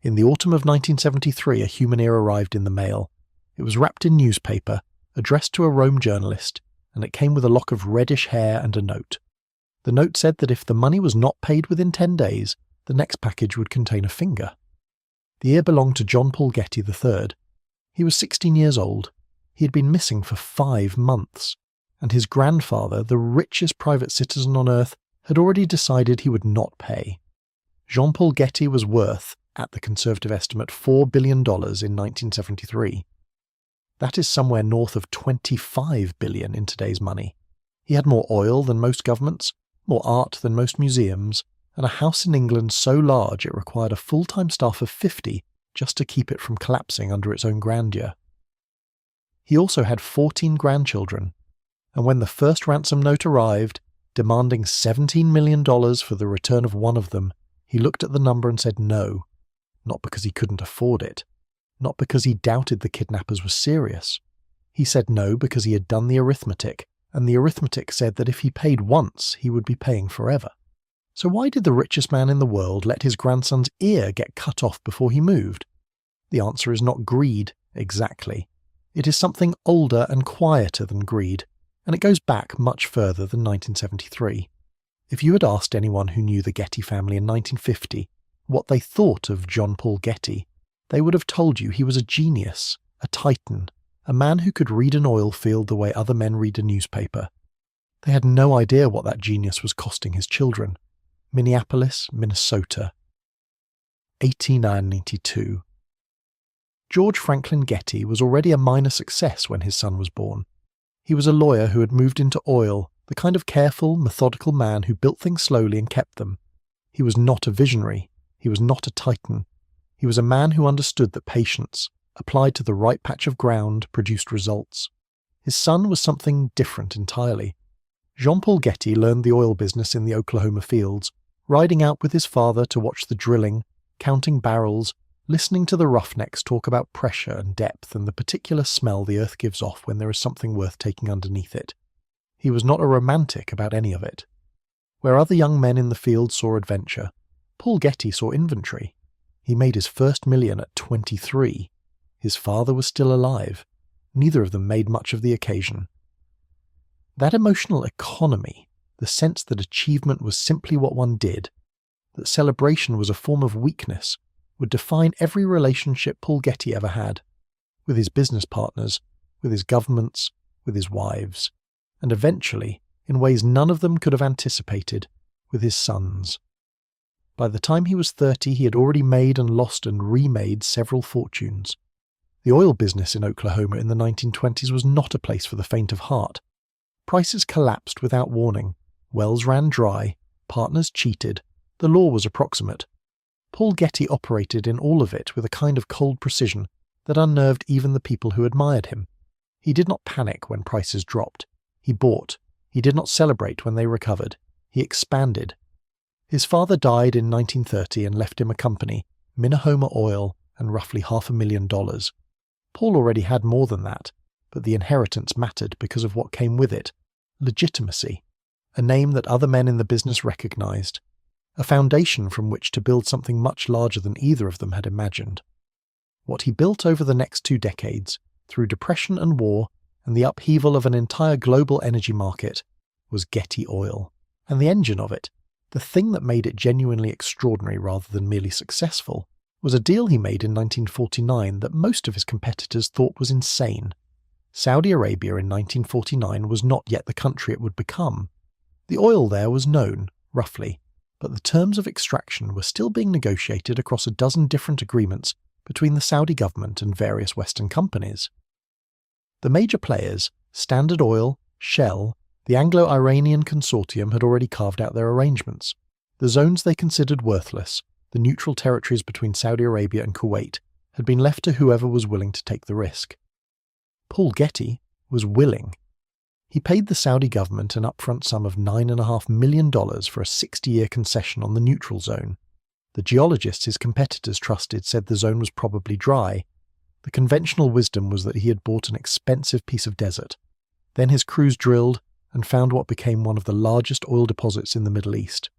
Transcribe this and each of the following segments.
In the autumn of 1973, a human ear arrived in the mail. It was wrapped in newspaper, addressed to a Rome journalist, and it came with a lock of reddish hair and a note. The note said that if the money was not paid within 10 days, the next package would contain a finger. The ear belonged to John Paul Getty III. He was 16 years old. He had been missing for 5 months, and his grandfather, the richest private citizen on earth, had already decided he would not pay. Jean Paul Getty was worth, at the conservative estimate, $4 billion in 1973. That is somewhere north of $25 billion in today's money. He had more oil than most governments, more art than most museums, and a house in England so large it required a full-time staff of 50 just to keep it from collapsing under its own grandeur. He also had 14 grandchildren, and when the first ransom note arrived, demanding $17 million for the return of one of them, he looked at the number and said no, not because he couldn't afford it, not because he doubted the kidnappers were serious. He said no because he had done the arithmetic, and the arithmetic said that if he paid once, he would be paying forever. So why did the richest man in the world let his grandson's ear get cut off before he moved? The answer is not greed, exactly. It is something older and quieter than greed, and it goes back much further than 1973. If you had asked anyone who knew the Getty family in 1950 what they thought of John Paul Getty, they would have told you he was a genius, a titan, a man who could read an oil field the way other men read a newspaper. They had no idea what that genius was costing his children. Minneapolis, Minnesota. 1892. George Franklin Getty was already a minor success when his son was born. He was a lawyer who had moved into oil, the kind of careful, methodical man who built things slowly and kept them. He was not a visionary. He was not a titan. He was a man who understood that patience, applied to the right patch of ground, produced results. His son was something different entirely. Jean Paul Getty learned the oil business in the Oklahoma fields, riding out with his father to watch the drilling, counting barrels, listening to the roughnecks talk about pressure and depth and the particular smell the earth gives off when there is something worth taking underneath it. He was not a romantic about any of it. Where other young men in the field saw adventure, Paul Getty saw inventory. He made his first million at 23. His father was still alive. Neither of them made much of the occasion. That emotional economy, the sense that achievement was simply what one did, that celebration was a form of weakness, would define every relationship Paul Getty ever had, with his business partners, with his governments, with his wives, and eventually, in ways none of them could have anticipated, with his sons. By the time he was 30, he had already made and lost and remade several fortunes. The oil business in Oklahoma in the 1920s was not a place for the faint of heart. Prices collapsed without warning, wells ran dry, partners cheated, the law was approximate. Paul Getty operated in all of it with a kind of cold precision that unnerved even the people who admired him. He did not panic when prices dropped. He bought. He did not celebrate when they recovered. He expanded. His father died in 1930 and left him a company, Minahoma Oil, and roughly $500,000. Paul already had more than that, but the inheritance mattered because of what came with it. Legitimacy. A name that other men in the business recognized. A foundation from which to build something much larger than either of them had imagined. What he built over the next 2 decades, through depression and war, and the upheaval of an entire global energy market, was Getty Oil. And the engine of it, the thing that made it genuinely extraordinary rather than merely successful, was a deal he made in 1949 that most of his competitors thought was insane. Saudi Arabia in 1949 was not yet the country it would become. The oil there was known, roughly, but the terms of extraction were still being negotiated across a dozen different agreements between the Saudi government and various Western companies. The major players, Standard Oil, Shell, the Anglo-Iranian consortium had already carved out their arrangements. The zones they considered worthless, the neutral territories between Saudi Arabia and Kuwait, had been left to whoever was willing to take the risk. Paul Getty was willing. He paid the Saudi government an upfront sum of $9.5 million for a 60-year concession on the neutral zone. The geologists his competitors trusted said the zone was probably dry. The conventional wisdom was that he had bought an expensive piece of desert. Then his crews drilled and found what became one of the largest oil deposits in the Middle East.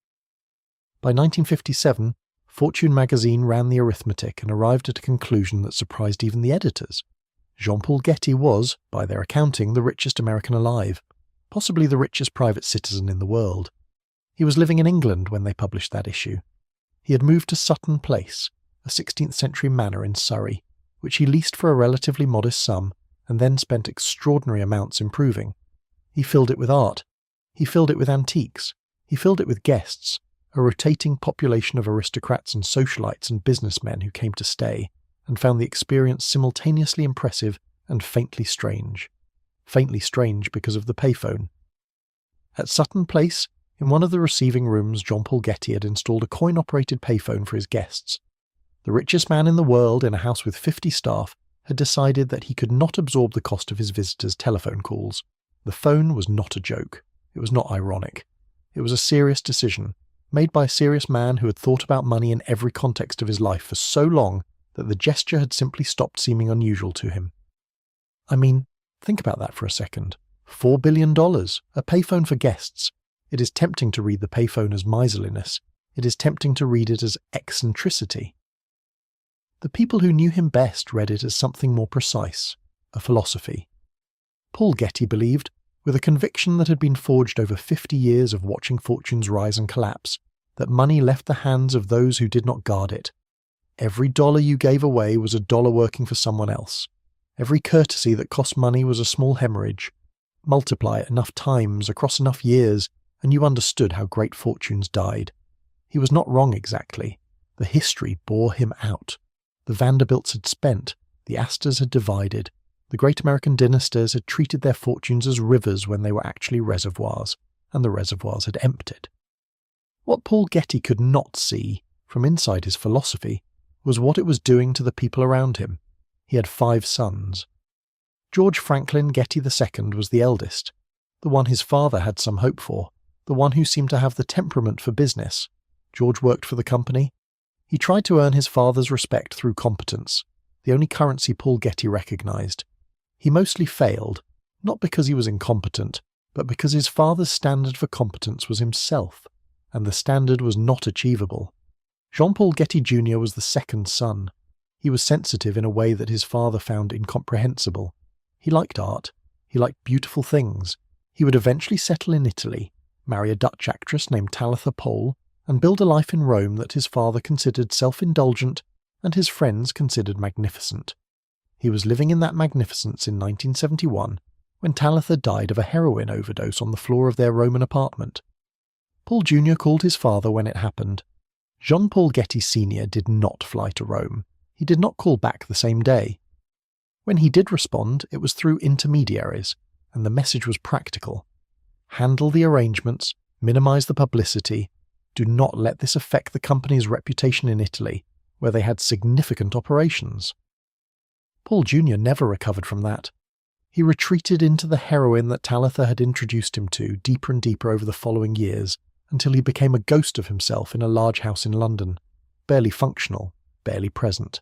By 1957, Fortune magazine ran the arithmetic and arrived at a conclusion that surprised even the editors. Jean-Paul Getty was, by their accounting, the richest American alive, possibly the richest private citizen in the world. He was living in England when they published that issue. He had moved to Sutton Place, a 16th century manor in Surrey, which he leased for a relatively modest sum and then spent extraordinary amounts improving. He filled it with art. He filled it with antiques. He filled it with guests, a rotating population of aristocrats and socialites and businessmen who came to stay, and found the experience simultaneously impressive and faintly strange. Faintly strange because of the payphone. At Sutton Place, in one of the receiving rooms, Jean-Paul Getty had installed a coin-operated payphone for his guests. The richest man in the world, in a house with 50 staff, had decided that he could not absorb the cost of his visitors' telephone calls. The phone was not a joke. It was not ironic. It was a serious decision, made by a serious man who had thought about money in every context of his life for so long that the gesture had simply stopped seeming unusual to him. I mean, think about that for a second. $4 billion, a payphone for guests. It is tempting to read the payphone as miserliness. It is tempting to read it as eccentricity. The people who knew him best read it as something more precise, a philosophy. Paul Getty believed, with a conviction that had been forged over 50 years of watching fortunes rise and collapse, that money left the hands of those who did not guard it. Every dollar you gave away was a dollar working for someone else. Every courtesy that cost money was a small hemorrhage. Multiply it enough times, across enough years, and you understood how great fortunes died. He was not wrong exactly. The history bore him out. The Vanderbilts had spent, the Astors had divided, the great American dynasties had treated their fortunes as rivers when they were actually reservoirs, and the reservoirs had emptied. What Paul Getty could not see, from inside his philosophy, was what it was doing to the people around him. He had 5 sons. George Franklin Getty II was the eldest, the one his father had some hope for, the one who seemed to have the temperament for business. George worked for the company. He tried to earn his father's respect through competence, the only currency Paul Getty recognized. He mostly failed, not because he was incompetent, but because his father's standard for competence was himself, and the standard was not achievable. Jean-Paul Getty Jr. was the second son. He was sensitive in a way that his father found incomprehensible. He liked art. He liked beautiful things. He would eventually settle in Italy, marry a Dutch actress named Talitha Pole, and build a life in Rome that his father considered self-indulgent and his friends considered magnificent. He was living in that magnificence in 1971 when Talitha died of a heroin overdose on the floor of their Roman apartment. Paul Jr. called his father when it happened. Jean-Paul Getty Sr. did not fly to Rome. He did not call back the same day. When he did respond, it was through intermediaries, and the message was practical. Handle the arrangements, minimize the publicity. Do not let this affect the company's reputation in Italy, where they had significant operations. Paul Jr. never recovered from that. He retreated into the heroin that Talitha had introduced him to deeper and deeper over the following years, until he became a ghost of himself in a large house in London, barely functional, barely present.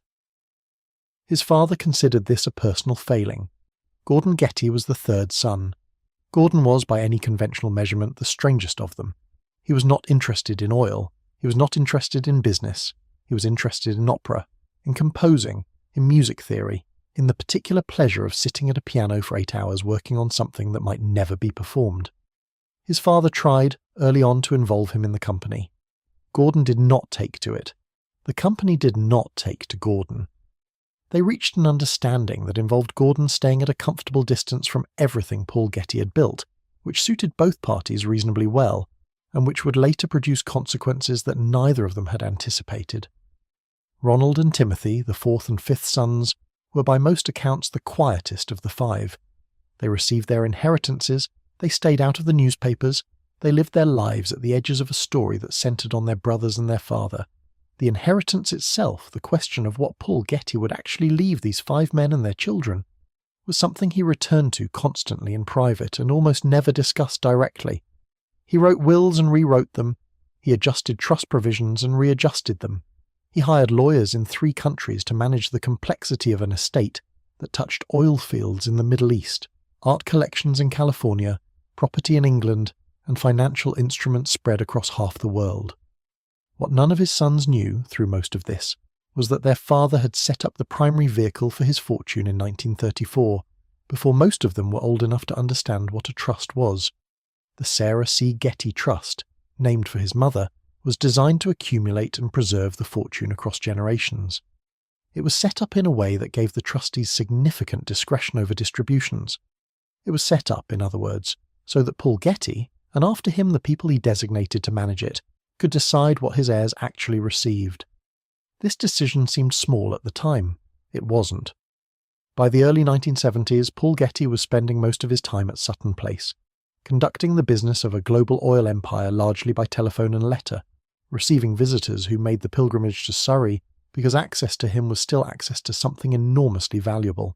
His father considered this a personal failing. Gordon Getty was the 3rd son. Gordon was, by any conventional measurement, the strangest of them. He was not interested in oil. He was not interested in business. He was interested in opera, in composing, in music theory, in the particular pleasure of sitting at a piano for 8 hours working on something that might never be performed. His father tried, early on, to involve him in the company. Gordon did not take to it. The company did not take to Gordon. They reached an understanding that involved Gordon staying at a comfortable distance from everything Paul Getty had built, which suited both parties reasonably well, and which would later produce consequences that neither of them had anticipated. Ronald and Timothy, the 4th and 5th sons, were by most accounts the quietest of the 5. They received their inheritances, they stayed out of the newspapers, they lived their lives at the edges of a story that centered on their brothers and their father. The inheritance itself, the question of what Paul Getty would actually leave these 5 men and their children, was something he returned to constantly in private and almost never discussed directly. He wrote wills and rewrote them. He adjusted trust provisions and readjusted them. He hired lawyers in 3 countries to manage the complexity of an estate that touched oil fields in the Middle East, art collections in California, property in England, and financial instruments spread across half the world. What none of his sons knew through most of this was that their father had set up the primary vehicle for his fortune in 1934, before most of them were old enough to understand what a trust was. The Sarah C. Getty Trust, named for his mother, was designed to accumulate and preserve the fortune across generations. It was set up in a way that gave the trustees significant discretion over distributions. It was set up, in other words, so that Paul Getty, and after him the people he designated to manage it, could decide what his heirs actually received. This decision seemed small at the time. It wasn't. By the early 1970s, Paul Getty was spending most of his time at Sutton Place, conducting the business of a global oil empire largely by telephone and letter, receiving visitors who made the pilgrimage to Surrey because access to him was still access to something enormously valuable.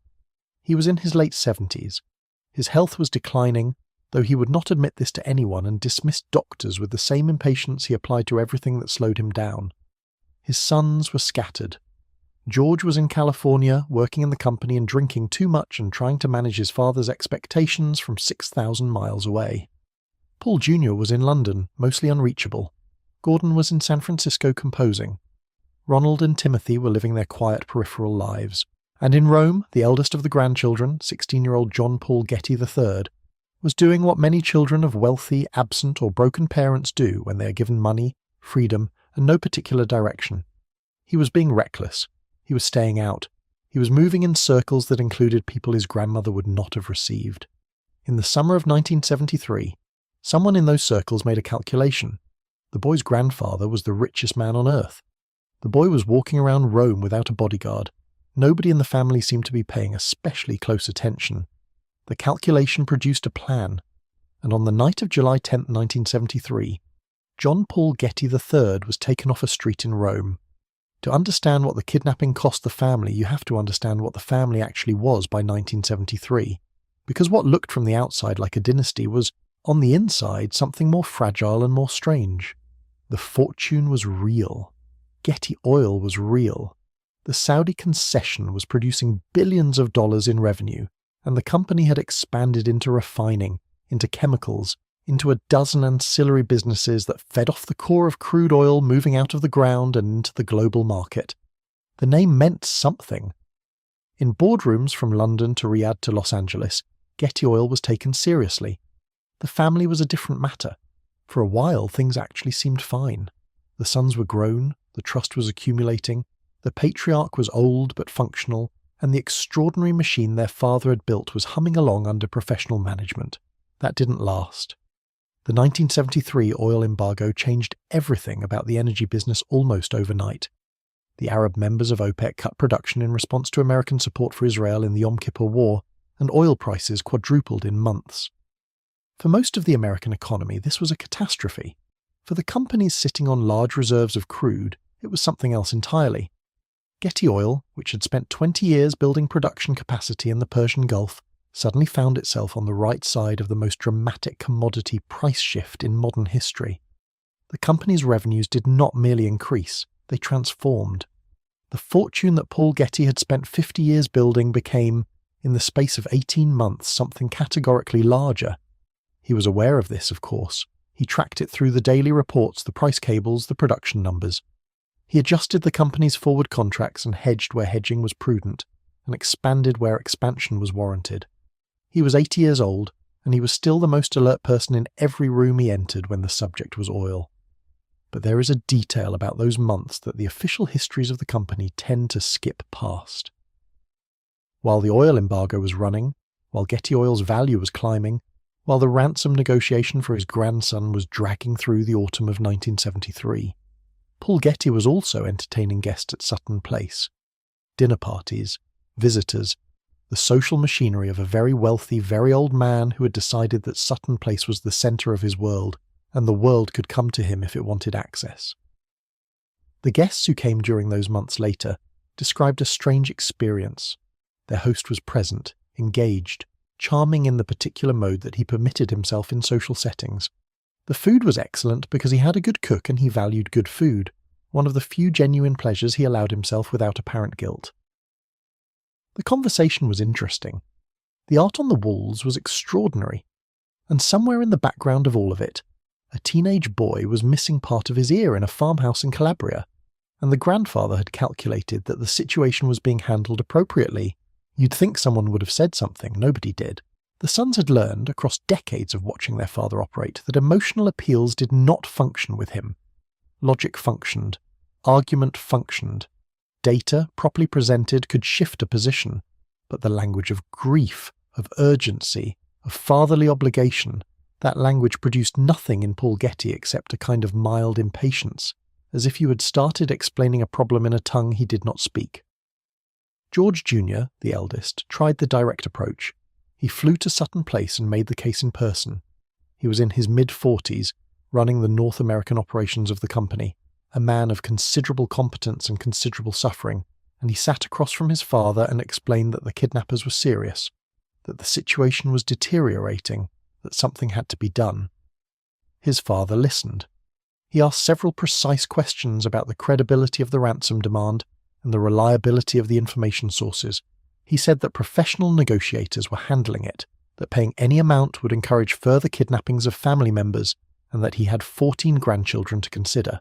He was in his late 70s. His health was declining, though he would not admit this to anyone and dismissed doctors with the same impatience he applied to everything that slowed him down. His sons were scattered. George was in California, working in the company and drinking too much and trying to manage his father's expectations from 6,000 miles away. Paul Jr. was in London, mostly unreachable. Gordon was in San Francisco composing. Ronald and Timothy were living their quiet peripheral lives. And in Rome, the eldest of the grandchildren, 16-year-old John Paul Getty III, was doing what many children of wealthy, absent or broken parents do when they are given money, freedom, and no particular direction. He was being reckless. He was staying out. He was moving in circles that included people his grandmother would not have received. In the summer of 1973, someone in those circles made a calculation. The boy's grandfather was the richest man on earth. The boy was walking around Rome without a bodyguard. Nobody in the family seemed to be paying especially close attention. The calculation produced a plan, and on the night of July 10, 1973, John Paul Getty III was taken off a street in Rome. To understand what the kidnapping cost the family, you have to understand what the family actually was by 1973, because what looked from the outside like a dynasty was, on the inside, something more fragile and more strange. The fortune was real. Getty Oil was real. The Saudi concession was producing billions of dollars in revenue, and the company had expanded into refining, into chemicals, into a dozen ancillary businesses that fed off the core of crude oil moving out of the ground and into the global market. The name meant something. In boardrooms from London to Riyadh to Los Angeles, Getty Oil was taken seriously. The family was a different matter. For a while, things actually seemed fine. The sons were grown, the trust was accumulating, the patriarch was old but functional, and the extraordinary machine their father had built was humming along under professional management. That didn't last. The 1973 oil embargo changed everything about the energy business almost overnight. The Arab members of OPEC cut production in response to American support for Israel in the Yom Kippur War, and oil prices quadrupled in months. For most of the American economy, this was a catastrophe. For the companies sitting on large reserves of crude, it was something else entirely. Getty Oil, which had spent 20 years building production capacity in the Persian Gulf, suddenly found itself on the right side of the most dramatic commodity price shift in modern history. The company's revenues did not merely increase, they transformed. The fortune that Paul Getty had spent 50 years building became, in the space of 18 months, something categorically larger. He was aware of this, of course. He tracked it through the daily reports, the price cables, the production numbers. He adjusted the company's forward contracts and hedged where hedging was prudent, and expanded where expansion was warranted. He was 80 years old, and he was still the most alert person in every room he entered when the subject was oil. But there is a detail about those months that the official histories of the company tend to skip past. While the oil embargo was running, while Getty Oil's value was climbing, while the ransom negotiation for his grandson was dragging through the autumn of 1973, Paul Getty was also entertaining guests at Sutton Place. Dinner parties, visitors, the social machinery of a very wealthy, very old man who had decided that Sutton Place was the centre of his world, and the world could come to him if it wanted access. The guests who came during those months later described a strange experience. Their host was present, engaged, charming in the particular mode that he permitted himself in social settings. The food was excellent because he had a good cook and he valued good food, one of the few genuine pleasures he allowed himself without apparent guilt. The conversation was interesting. The art on the walls was extraordinary. And somewhere in the background of all of it, A teenage boy was missing part of his ear in a farmhouse in Calabria, and the grandfather had calculated that the situation was being handled appropriately. You'd think someone would have said something, nobody did. The sons had learned, across decades of watching their father operate, that emotional appeals did not function with him. Logic functioned. Argument functioned. Data, properly presented, could shift a position. But the language of grief, of urgency, of fatherly obligation, that language produced nothing in Paul Getty except a kind of mild impatience, as if you had started explaining a problem in a tongue he did not speak. George Jr., the eldest, tried the direct approach. He flew to Sutton Place and made the case in person. He was in his mid-40s, running the North American operations of the company, a man of considerable competence and considerable suffering, and he sat across from his father and explained that the kidnappers were serious, that the situation was deteriorating, that something had to be done. His father listened. He asked several precise questions about the credibility of the ransom demand and the reliability of the information sources. He said that professional negotiators were handling it, that paying any amount would encourage further kidnappings of family members, and that he had 14 grandchildren to consider.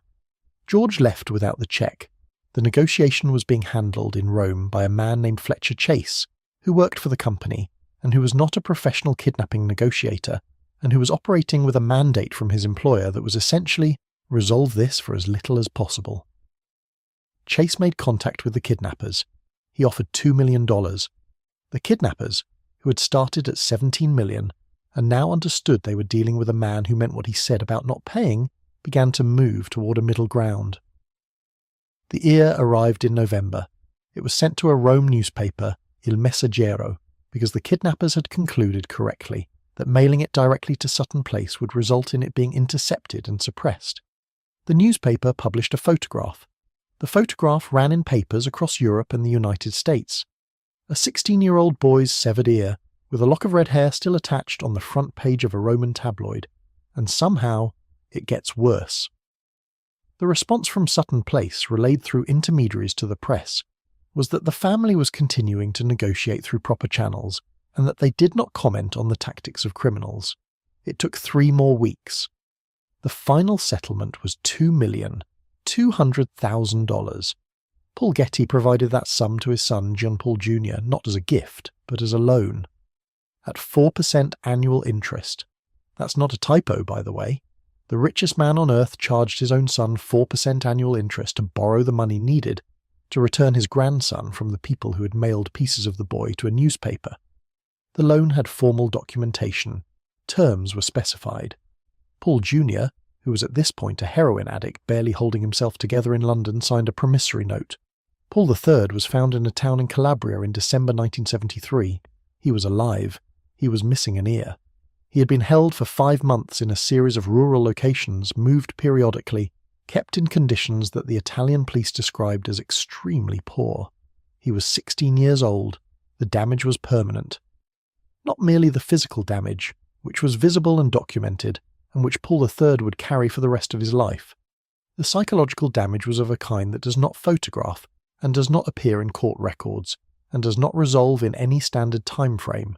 George left without the cheque. The negotiation was being handled in Rome by a man named Fletcher Chase, who worked for the company, and who was not a professional kidnapping negotiator, and who was operating with a mandate from his employer that was essentially resolve this for as little as possible. Chase made contact with the kidnappers. He offered $2 million. The kidnappers, who had started at $17 million, and now understood they were dealing with a man who meant what he said about not paying, began to move toward a middle ground. The ear arrived in November. It was sent to a Rome newspaper, Il Messaggero, because the kidnappers had concluded correctly that mailing it directly to Sutton Place would result in it being intercepted and suppressed. The newspaper published a photograph. The photograph ran in papers across Europe and the United States. A 16-year-old boy's severed ear, with a lock of red hair still attached on the front page of a Roman tabloid, and somehow it gets worse. The response from Sutton Place, relayed through intermediaries to the press, was that the family was continuing to negotiate through proper channels, and that they did not comment on the tactics of criminals. It took 3 more weeks. The final settlement was $2,200,000. Paul Getty provided that sum to his son John Paul Jr. not as a gift, but as a loan. At 4% annual interest. That's not a typo, by the way. The richest man on earth charged his own son 4% annual interest to borrow the money needed to return his grandson from the people who had mailed pieces of the boy to a newspaper. The loan had formal documentation. Terms were specified. Paul Jr., who was at this point a heroin addict barely holding himself together in London, signed a promissory note. Paul III was found in a town in Calabria in December 1973. He was alive. He was missing an ear. He had been held for 5 months in a series of rural locations, moved periodically, kept in conditions that the Italian police described as extremely poor. He was 16 years old. The damage was permanent. Not merely the physical damage, which was visible and documented, and which Paul III would carry for the rest of his life. The psychological damage was of a kind that does not photograph, and does not appear in court records, and does not resolve in any standard time frame.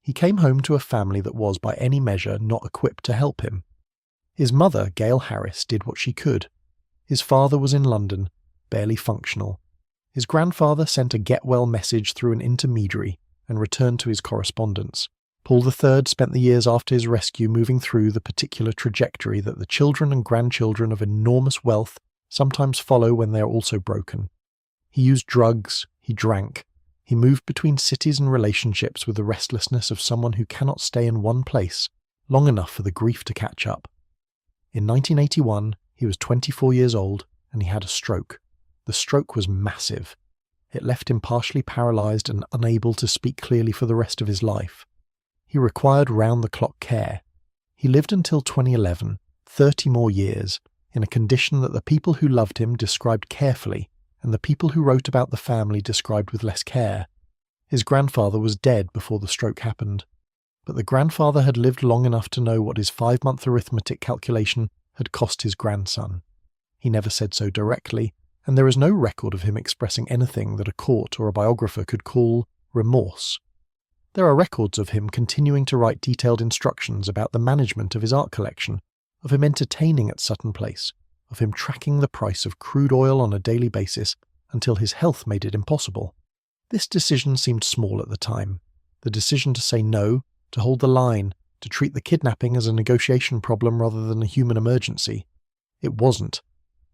He came home to a family that was, by any measure, not equipped to help him. His mother, Gail Harris, did what she could. His father was in London, barely functional. His grandfather sent a get-well message through an intermediary and returned to his correspondence. Paul III spent the years after his rescue moving through the particular trajectory that the children and grandchildren of enormous wealth sometimes follow when they are also broken. He used drugs, he drank, he moved between cities and relationships with the restlessness of someone who cannot stay in one place long enough for the grief to catch up. In 1981, he was 24 years old and he had a stroke. The stroke was massive. It left him partially paralyzed and unable to speak clearly for the rest of his life. He required round-the-clock care. He lived until 2011, 30 more years, in a condition that the people who loved him described carefully, and the people who wrote about the family described with less care. His grandfather was dead before the stroke happened, but the grandfather had lived long enough to know what his 5-month arithmetic calculation had cost his grandson. He never said so directly, and there is no record of him expressing anything that a court or a biographer could call remorse. There are records of him continuing to write detailed instructions about the management of his art collection, of him entertaining at Sutton Place, of him tracking the price of crude oil on a daily basis until his health made it impossible. This decision seemed small at the time. The decision to say no, to hold the line, to treat the kidnapping as a negotiation problem rather than a human emergency. It wasn't.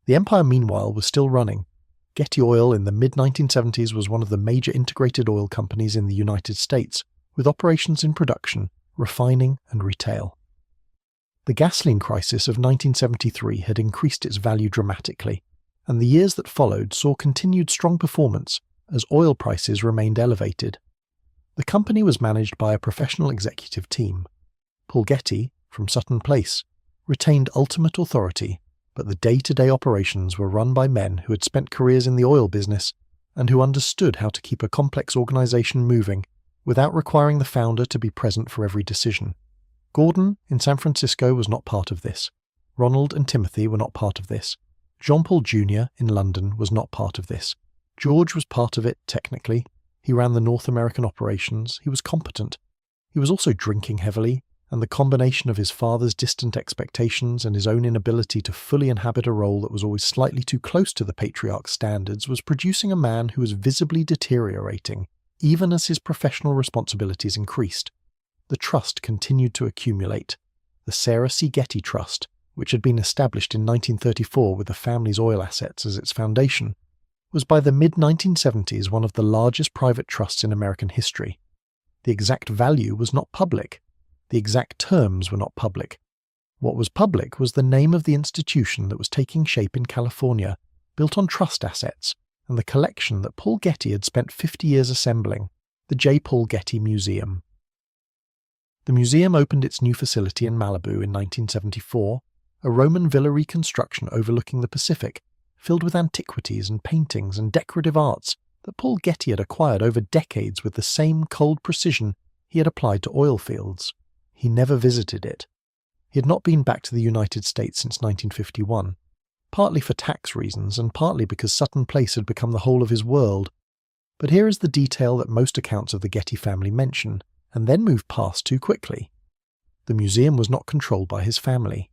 The empire, meanwhile, was still running. Getty Oil in the mid-1970s was one of the major integrated oil companies in the United States, with operations in production, refining and retail. The gasoline crisis of 1973 had increased its value dramatically, and the years that followed saw continued strong performance as oil prices remained elevated. The company was managed by a professional executive team. Paul Getty, from Sutton Place, retained ultimate authority, but the day-to-day operations were run by men who had spent careers in the oil business and who understood how to keep a complex organization moving without requiring the founder to be present for every decision. Gordon in San Francisco was not part of this. Ronald and Timothy were not part of this. Jean-Paul Jr. in London was not part of this. George was part of it, technically. He ran the North American operations. He was competent. He was also drinking heavily, and the combination of his father's distant expectations and his own inability to fully inhabit a role that was always slightly too close to the patriarch's standards was producing a man who was visibly deteriorating, even as his professional responsibilities increased. The trust continued to accumulate. The Sarah C. Getty Trust, which had been established in 1934 with the family's oil assets as its foundation, was by the mid-1970s one of the largest private trusts in American history. The exact value was not public. The exact terms were not public. What was public was the name of the institution that was taking shape in California, built on trust assets, and the collection that Paul Getty had spent 50 years assembling, the J. Paul Getty Museum. The museum opened its new facility in Malibu in 1974, a Roman villa reconstruction overlooking the Pacific, filled with antiquities and paintings and decorative arts that Paul Getty had acquired over decades with the same cold precision he had applied to oil fields. He never visited it. He had not been back to the United States since 1951, partly for tax reasons and partly because Sutton Place had become the whole of his world. But here is the detail that most accounts of the Getty family mention, and then move past too quickly. The museum was not controlled by his family.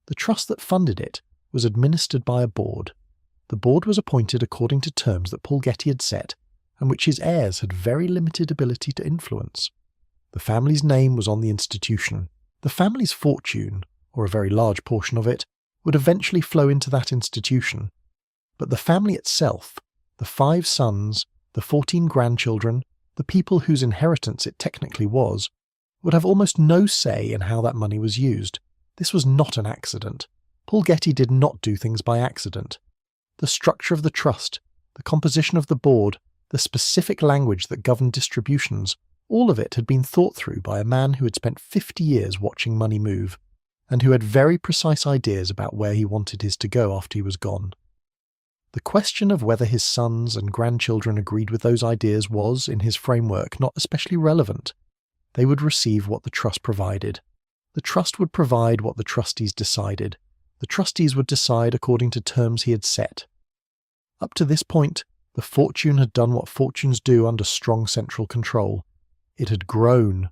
The trust that funded it was administered by a board. The board was appointed according to terms that Paul Getty had set, and which his heirs had very limited ability to influence. The family's name was on the institution. The family's fortune, or a very large portion of it, would eventually flow into that institution. But the family itself, the 5 sons, the 14 grandchildren, the people whose inheritance it technically was, would have almost no say in how that money was used. This was not an accident. Paul Getty did not do things by accident. The structure of the trust, the composition of the board, the specific language that governed distributions, all of it had been thought through by a man who had spent 50 years watching money move, and who had very precise ideas about where he wanted his to go after he was gone. The question of whether his sons and grandchildren agreed with those ideas was, in his framework, not especially relevant. They would receive what the trust provided. The trust would provide what the trustees decided. The trustees would decide according to terms he had set. Up to this point, the fortune had done what fortunes do under strong central control. It had grown.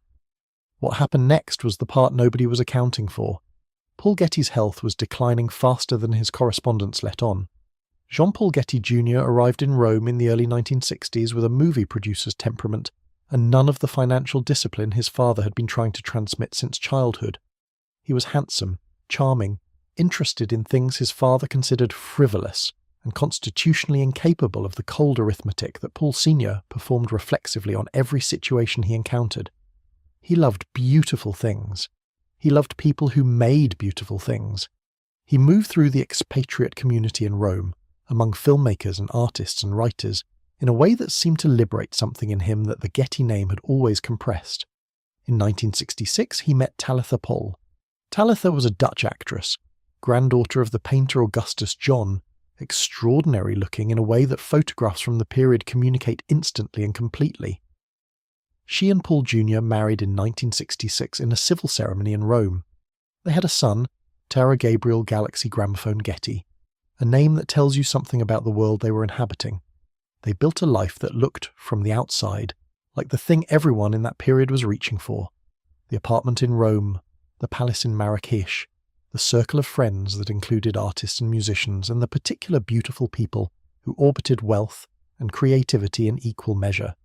What happened next was the part nobody was accounting for. Paul Getty's health was declining faster than his correspondence let on. Jean-Paul Getty Jr. arrived in Rome in the early 1960s with a movie producer's temperament and none of the financial discipline his father had been trying to transmit since childhood. He was handsome, charming, interested in things his father considered frivolous, and constitutionally incapable of the cold arithmetic that Paul Sr. performed reflexively on every situation he encountered. He loved beautiful things. He loved people who made beautiful things. He moved through the expatriate community in Rome, among filmmakers and artists and writers, in a way that seemed to liberate something in him that the Getty name had always compressed. In 1966 he met Talitha Poll. Talitha was a Dutch actress, granddaughter of the painter Augustus John, extraordinary looking in a way that photographs from the period communicate instantly and completely. She and Paul Jr. married in 1966 in a civil ceremony in Rome. They had a son, Tara Gabriel Galaxy Gramophone Getty, a name that tells you something about the world they were inhabiting. They built a life that looked, from the outside, like the thing everyone in that period was reaching for. The apartment in Rome, the palace in Marrakesh, the circle of friends that included artists and musicians and the particular beautiful people who orbited wealth and creativity in equal measure.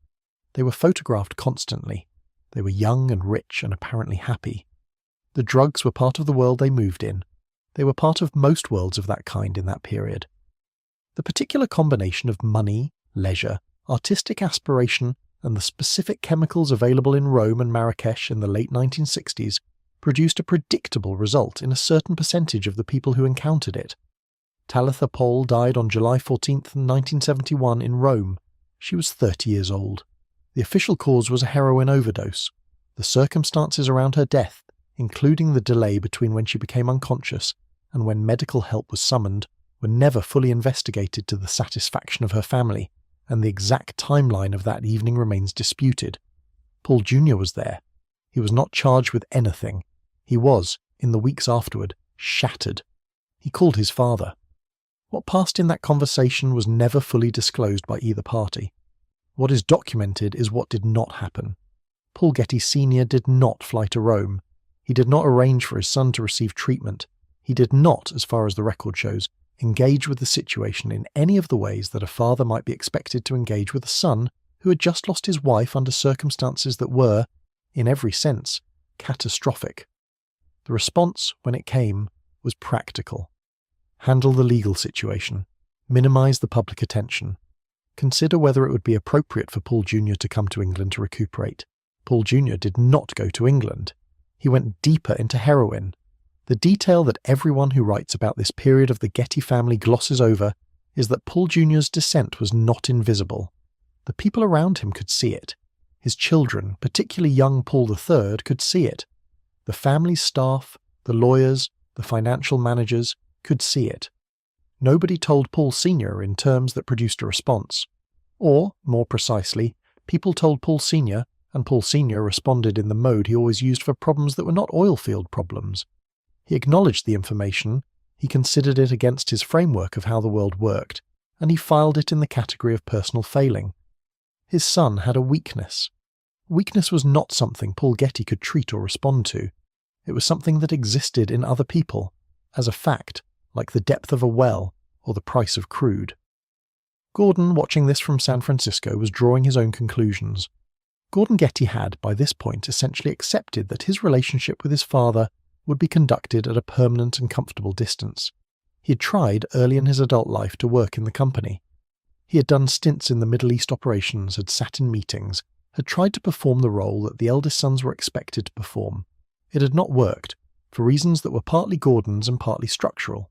They were photographed constantly. They were young and rich and apparently happy. The drugs were part of the world they moved in. They were part of most worlds of that kind in that period. The particular combination of money, leisure, artistic aspiration, and the specific chemicals available in Rome and Marrakesh in the late 1960s produced a predictable result in a certain percentage of the people who encountered it. Talitha Pohl died on July 14, 1971 in Rome. She was 30 years old. The official cause was a heroin overdose. The circumstances around her death, including the delay between when she became unconscious and when medical help was summoned, were never fully investigated to the satisfaction of her family, and the exact timeline of that evening remains disputed. Paul Jr. was there. He was not charged with anything. He was, in the weeks afterward, shattered. He called his father. What passed in that conversation was never fully disclosed by either party. What is documented is what did not happen. Paul Getty Sr. did not fly to Rome. He did not arrange for his son to receive treatment. He did not, as far as the record shows, engage with the situation in any of the ways that a father might be expected to engage with a son who had just lost his wife under circumstances that were, in every sense, catastrophic. The response, when it came, was practical. Handle the legal situation. Minimize the public attention. Consider whether it would be appropriate for Paul Jr. to come to England to recuperate. Paul Jr. did not go to England. He went deeper into heroin. The detail that everyone who writes about this period of the Getty family glosses over is that Paul Jr.'s descent was not invisible. The people around him could see it. His children, particularly young Paul III, could see it. The family's staff, the lawyers, the financial managers could see it. Nobody told Paul Sr. in terms that produced a response. Or, more precisely, people told Paul Sr., and Paul Sr. responded in the mode he always used for problems that were not oil field problems. He acknowledged the information, he considered it against his framework of how the world worked, and he filed it in the category of personal failing. His son had a weakness. Weakness was not something Paul Getty could treat or respond to. It was something that existed in other people, as a fact, like the depth of a well or the price of crude. Gordon, watching this from San Francisco, was drawing his own conclusions. Gordon Getty had, by this point, essentially accepted that his relationship with his father would be conducted at a permanent and comfortable distance. He had tried early in his adult life to work in the company. He had done stints in the Middle East operations, had sat in meetings, had tried to perform the role that the eldest sons were expected to perform. It had not worked, for reasons that were partly Gordon's and partly structural.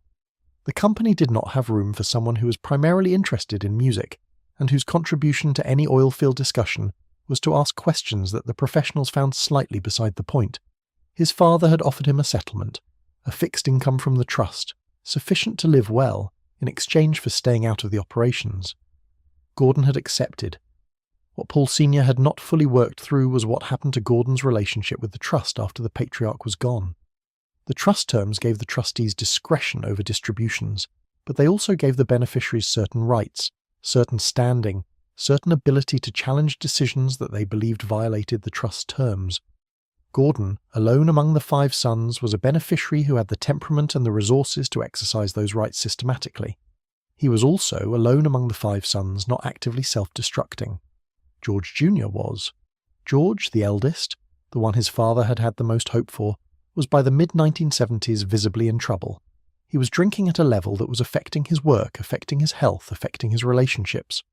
The company did not have room for someone who was primarily interested in music, and whose contribution to any oil field discussion was to ask questions that the professionals found slightly beside the point. His father had offered him a settlement, a fixed income from the trust, sufficient to live well, in exchange for staying out of the operations. Gordon had accepted. What Paul Sr. had not fully worked through was what happened to Gordon's relationship with the trust after the patriarch was gone. The trust terms gave the trustees discretion over distributions, but they also gave the beneficiaries certain rights, certain standing, certain ability to challenge decisions that they believed violated the trust terms. Gordon, alone among the 5 sons, was a beneficiary who had the temperament and the resources to exercise those rights systematically. He was also, alone among the 5 sons, not actively self-destructing. George Jr. was. George, the eldest, the one his father had had the most hope for, was by the mid-1970s visibly in trouble. He was drinking at a level that was affecting his work, affecting his health, affecting his relationships.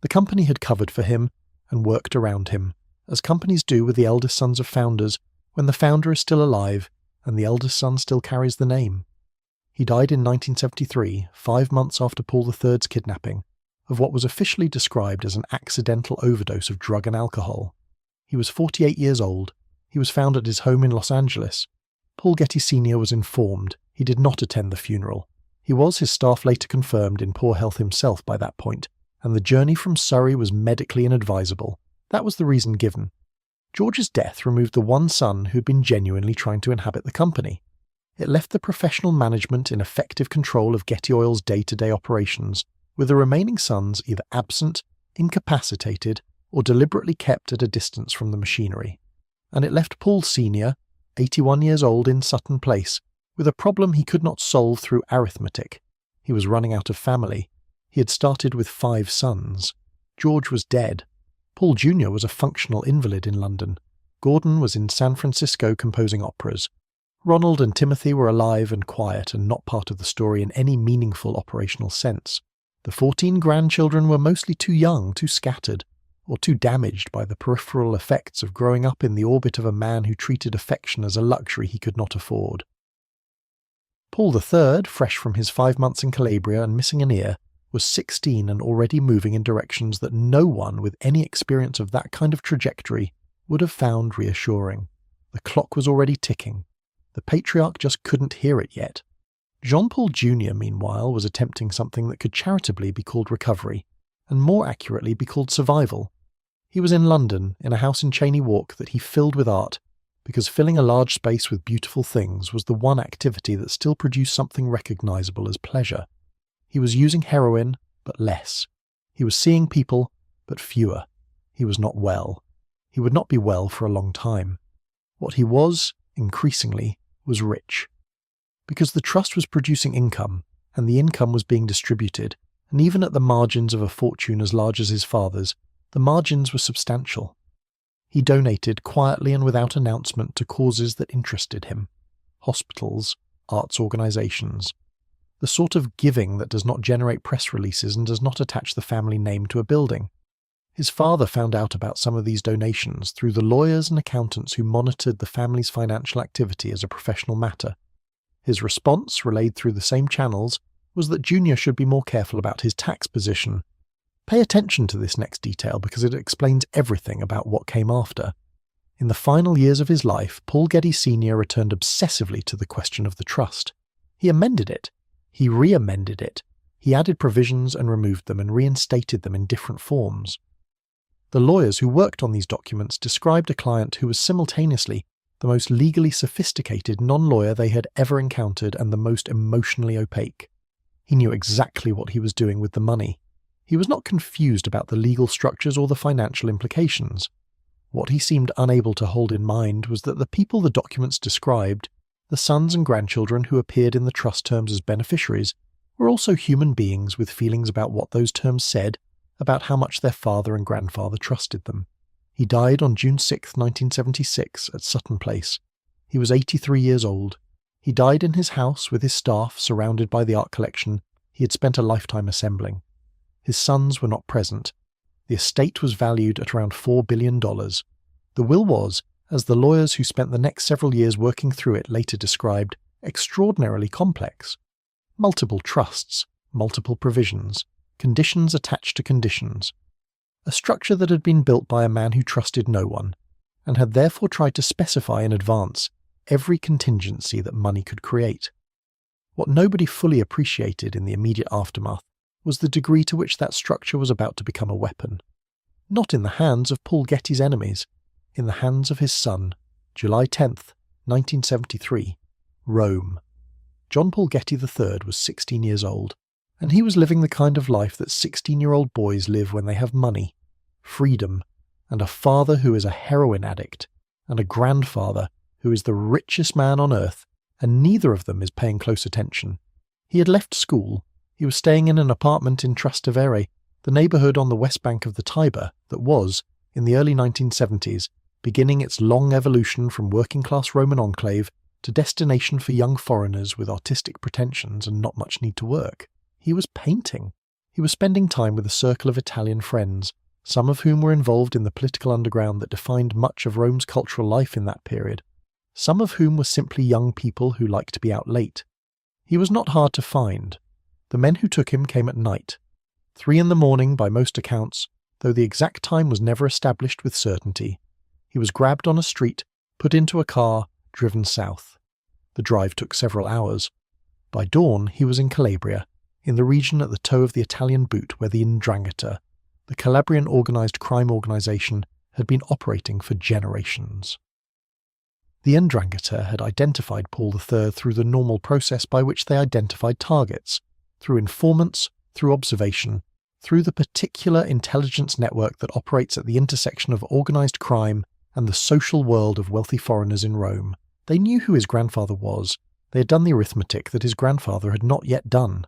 The company had covered for him and worked around him, as companies do with the eldest sons of founders when the founder is still alive and the eldest son still carries the name. He died in 1973, 5 months after Paul III's kidnapping, of what was officially described as an accidental overdose of drug and alcohol. He was 48 years old. He was found at his home in Los Angeles. Paul Getty Sr. was informed. He did not attend the funeral. He was, his staff later confirmed, in poor health himself by that point, and the journey from Surrey was medically inadvisable. That was the reason given. George's death removed the one son who had been genuinely trying to inhabit the company. It left the professional management in effective control of Getty Oil's day-to-day operations, with the remaining sons either absent, incapacitated, or deliberately kept at a distance from the machinery. And it left Paul Sr., 81 years old, in Sutton Place, with a problem he could not solve through arithmetic. He was running out of family. He had started with 5 sons. George was dead. Paul Jr. was a functional invalid in London. Gordon was in San Francisco composing operas. Ronald and Timothy were alive and quiet and not part of the story in any meaningful operational sense. The 14 grandchildren were mostly too young, too scattered, or too damaged by the peripheral effects of growing up in the orbit of a man who treated affection as a luxury he could not afford. Paul III, fresh from his 5 months in Calabria and missing an ear, was 16 and already moving in directions that no one with any experience of that kind of trajectory would have found reassuring. The clock was already ticking. The patriarch just couldn't hear it yet. Jean-Paul Jr., meanwhile, was attempting something that could charitably be called recovery, and more accurately be called survival. He was in London, in a house in Cheyne Walk that he filled with art, because filling a large space with beautiful things was the one activity that still produced something recognisable as pleasure. He was using heroin, but less. He was seeing people, but fewer. He was not well. He would not be well for a long time. What he was, increasingly, was rich. Because the trust was producing income, and the income was being distributed, and even at the margins of a fortune as large as his father's, the margins were substantial. He donated quietly and without announcement to causes that interested him. Hospitals, arts organisations. The sort of giving that does not generate press releases and does not attach the family name to a building. His father found out about some of these donations through the lawyers and accountants who monitored the family's financial activity as a professional matter. His response, relayed through the same channels, was that Junior should be more careful about his tax position. Pay attention to this next detail because it explains everything about what came after. In the final years of his life, Paul Getty Sr. returned obsessively to the question of the trust. He amended it. He re-amended it. He added provisions and removed them and reinstated them in different forms. The lawyers who worked on these documents described a client who was simultaneously the most legally sophisticated non-lawyer they had ever encountered and the most emotionally opaque. He knew exactly what he was doing with the money. He was not confused about the legal structures or the financial implications. What he seemed unable to hold in mind was that the people the documents described, the sons and grandchildren who appeared in the trust terms as beneficiaries, were also human beings with feelings about what those terms said about how much their father and grandfather trusted them. He died on June 6, 1976, at Sutton Place. He was 83 years old. He died in his house with his staff surrounded by the art collection he had spent a lifetime assembling. His sons were not present. The estate was valued at around $4 billion. The will was, as the lawyers who spent the next several years working through it later described, extraordinarily complex. Multiple trusts, multiple provisions, conditions attached to conditions. A structure that had been built by a man who trusted no one, and had therefore tried to specify in advance every contingency that money could create. What nobody fully appreciated in the immediate aftermath was the degree to which that structure was about to become a weapon. Not in the hands of Paul Getty's enemies, in the hands of his son, July 10th, 1973, Rome. John Paul Getty III was 16 years old, and he was living the kind of life that 16-year-old boys live when they have money, freedom, and a father who is a heroin addict, and a grandfather who is the richest man on earth, and neither of them is paying close attention. He had left school. He was staying in an apartment in Trastevere, the neighbourhood on the west bank of the Tiber that was, in the early 1970s, beginning its long evolution from working-class Roman enclave to destination for young foreigners with artistic pretensions and not much need to work. He was painting. He was spending time with a circle of Italian friends, some of whom were involved in the political underground that defined much of Rome's cultural life in that period, some of whom were simply young people who liked to be out late. He was not hard to find. The men who took him came at night, 3 a.m. by most accounts, though the exact time was never established with certainty. He was grabbed on a street, put into a car, driven south. The drive took several hours. By dawn, he was in Calabria, in the region at the toe of the Italian boot where the 'Ndrangheta, the Calabrian organised crime organisation, had been operating for generations. The 'Ndrangheta had identified Paul III through the normal process by which they identified targets, through informants, through observation, through the particular intelligence network that operates at the intersection of organised crime and the social world of wealthy foreigners in Rome. They knew who his grandfather was. They had done the arithmetic that his grandfather had not yet done.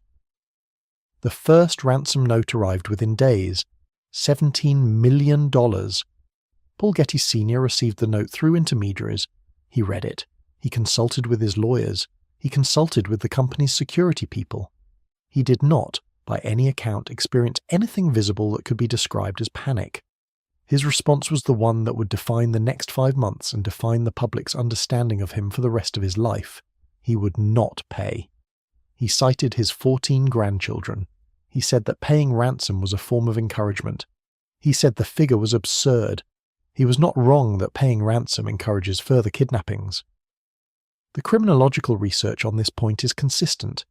The first ransom note arrived within days, $17 million. Paul Getty Sr. received the note through intermediaries. He read it. He consulted with his lawyers. He consulted with the company's security people. He did not, by any account, experience anything visible that could be described as panic. His response was the one that would define the next 5 months and define the public's understanding of him for the rest of his life. He would not pay. He cited his 14 grandchildren. He said that paying ransom was a form of encouragement. He said the figure was absurd. He was not wrong that paying ransom encourages further kidnappings. The criminological research on this point is consistent.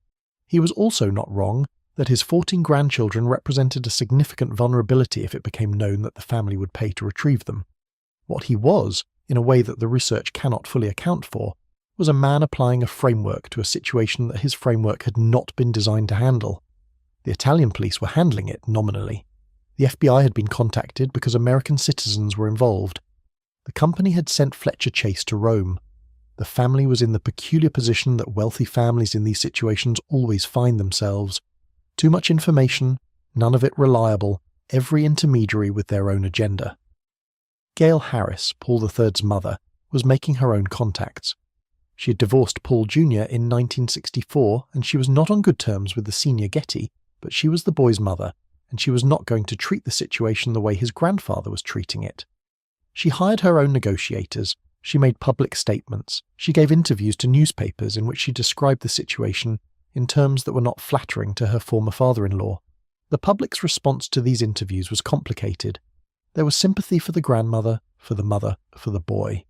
He was also not wrong that his 14 grandchildren represented a significant vulnerability if it became known that the family would pay to retrieve them. What he was, in a way that the research cannot fully account for, was a man applying a framework to a situation that his framework had not been designed to handle. The Italian police were handling it nominally. The FBI had been contacted because American citizens were involved. The company had sent Fletcher Chase to Rome. The family was in the peculiar position that wealthy families in these situations always find themselves. Too much information, none of it reliable, every intermediary with their own agenda. Gail Harris, Paul III's mother, was making her own contacts. She had divorced Paul Jr. in 1964, and she was not on good terms with the senior Getty, but she was the boy's mother, and she was not going to treat the situation the way his grandfather was treating it. She hired her own negotiators, she made public statements, she gave interviews to newspapers in which she described the situation in terms that were not flattering to her former father-in-law. The public's response to these interviews was complicated. There was sympathy for the grandmother, for the mother, for the boy.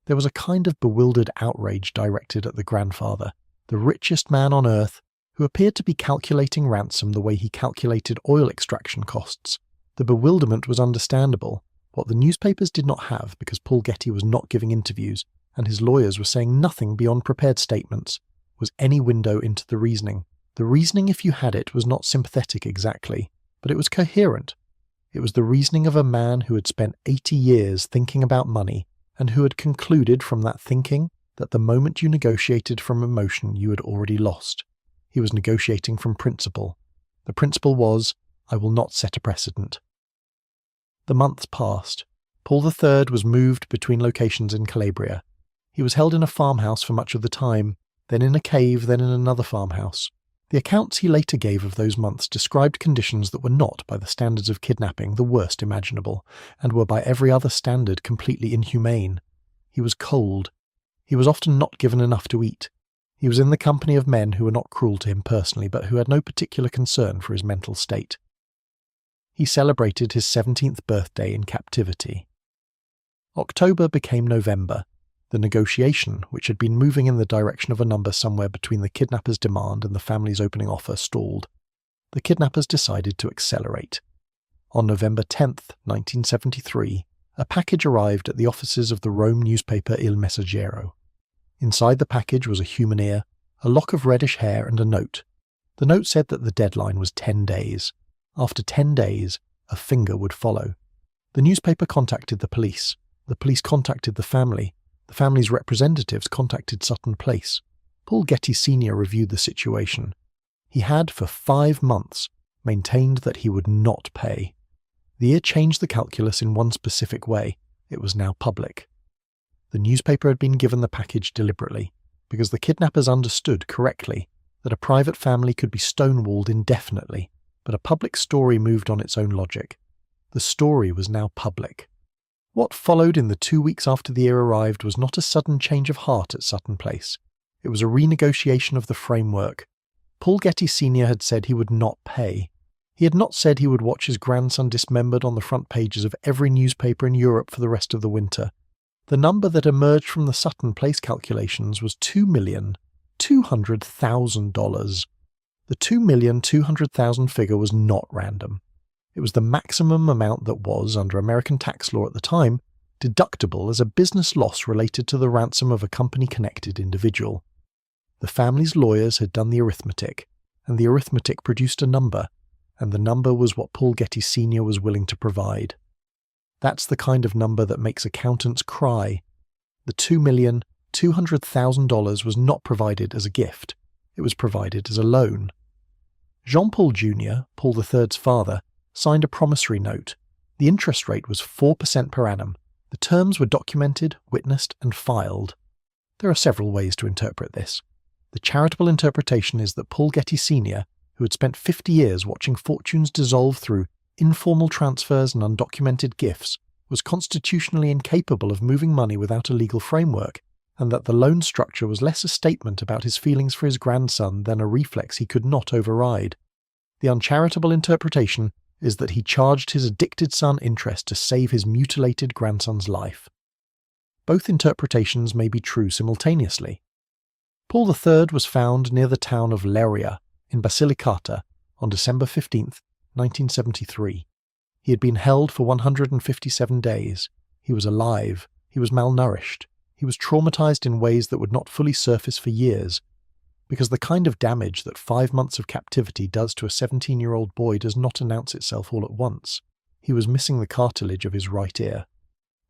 There was a kind of bewildered outrage directed at the grandfather, the richest man on earth, who appeared to be calculating ransom the way he calculated oil extraction costs. The bewilderment was understandable. What the newspapers did not have, because Paul Getty was not giving interviews, and his lawyers were saying nothing beyond prepared statements, was any window into the reasoning. The reasoning, if you had it, was not sympathetic exactly, but it was coherent. It was the reasoning of a man who had spent 80 years thinking about money, and who had concluded from that thinking that the moment you negotiated from emotion you had already lost. He was negotiating from principle. The principle was, I will not set a precedent. The months passed. Paul III was moved between locations in Calabria. He was held in a farmhouse for much of the time, then in a cave, then in another farmhouse. The accounts he later gave of those months described conditions that were not, by the standards of kidnapping, the worst imaginable, and were by every other standard completely inhumane. He was cold. He was often not given enough to eat. He was in the company of men who were not cruel to him personally, but who had no particular concern for his mental state. He celebrated his 17th birthday in captivity. October became November. The negotiation, which had been moving in the direction of a number somewhere between the kidnappers' demand and the family's opening offer, stalled. The kidnappers decided to accelerate. On November 10th, 1973, a package arrived at the offices of the Rome newspaper Il Messaggero. Inside the package was a human ear, a lock of reddish hair, and a note. The note said that the deadline was 10 days. After 10 days, a finger would follow. The newspaper contacted the police. The police contacted the family. The family's representatives contacted Sutton Place. Paul Getty Sr. reviewed the situation. He had, for 5 months, maintained that he would not pay. The ear changed the calculus in one specific way. It was now public. The newspaper had been given the package deliberately, because the kidnappers understood correctly that a private family could be stonewalled indefinitely, but a public story moved on its own logic. The story was now public. What followed in the 2 weeks after the ear arrived was not a sudden change of heart at Sutton Place. It was a renegotiation of the framework. Paul Getty Sr. had said he would not pay. He had not said he would watch his grandson dismembered on the front pages of every newspaper in Europe for the rest of the winter. The number that emerged from the Sutton Place calculations was $2,200,000. The $2,200,000 figure was not random. It was the maximum amount that was, under American tax law at the time, deductible as a business loss related to the ransom of a company-connected individual. The family's lawyers had done the arithmetic, and the arithmetic produced a number, and the number was what Paul Getty Sr. was willing to provide. That's the kind of number that makes accountants cry. The $200,000 was not provided as a gift, it was provided as a loan. Jean-Paul Jr., Paul III's father, signed a promissory note. The interest rate was 4% per annum. The terms were documented, witnessed, and filed. There are several ways to interpret this. The charitable interpretation is that Paul Getty Sr., who had spent 50 years watching fortunes dissolve through informal transfers and undocumented gifts, was constitutionally incapable of moving money without a legal framework, and that the loan structure was less a statement about his feelings for his grandson than a reflex he could not override. The uncharitable interpretation is that he charged his addicted son interest to save his mutilated grandson's life. Both interpretations may be true simultaneously. Paul III was found near the town of Leiria in Basilicata on December 15, 1973. He had been held for 157 days. He was alive. He was malnourished. He was traumatized in ways that would not fully surface for years, because the kind of damage that 5 months of captivity does to a 17-year-old boy does not announce itself all at once. He was missing the cartilage of his right ear.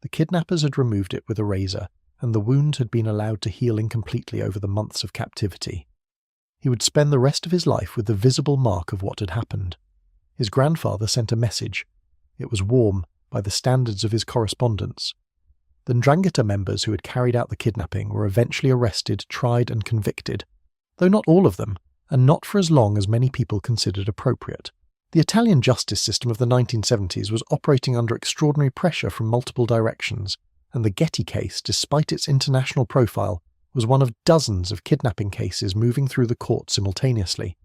The kidnappers had removed it with a razor, and the wound had been allowed to heal incompletely over the months of captivity. He would spend the rest of his life with the visible mark of what had happened. His grandfather sent a message. It was warm, by the standards of his correspondence. The Ndrangheta members who had carried out the kidnapping were eventually arrested, tried and convicted, though not all of them, and not for as long as many people considered appropriate. The Italian justice system of the 1970s was operating under extraordinary pressure from multiple directions, and the Getty case, despite its international profile, was one of dozens of kidnapping cases moving through the court simultaneously.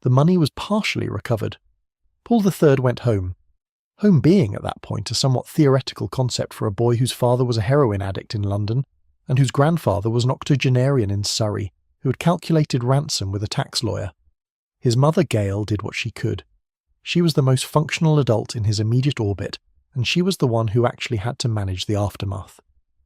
The money was partially recovered. Paul III went home. Home being, at that point, a somewhat theoretical concept for a boy whose father was a heroin addict in London, and whose grandfather was an octogenarian in Surrey, who had calculated ransom with a tax lawyer. His mother, Gail, did what she could. She was the most functional adult in his immediate orbit, and she was the one who actually had to manage the aftermath.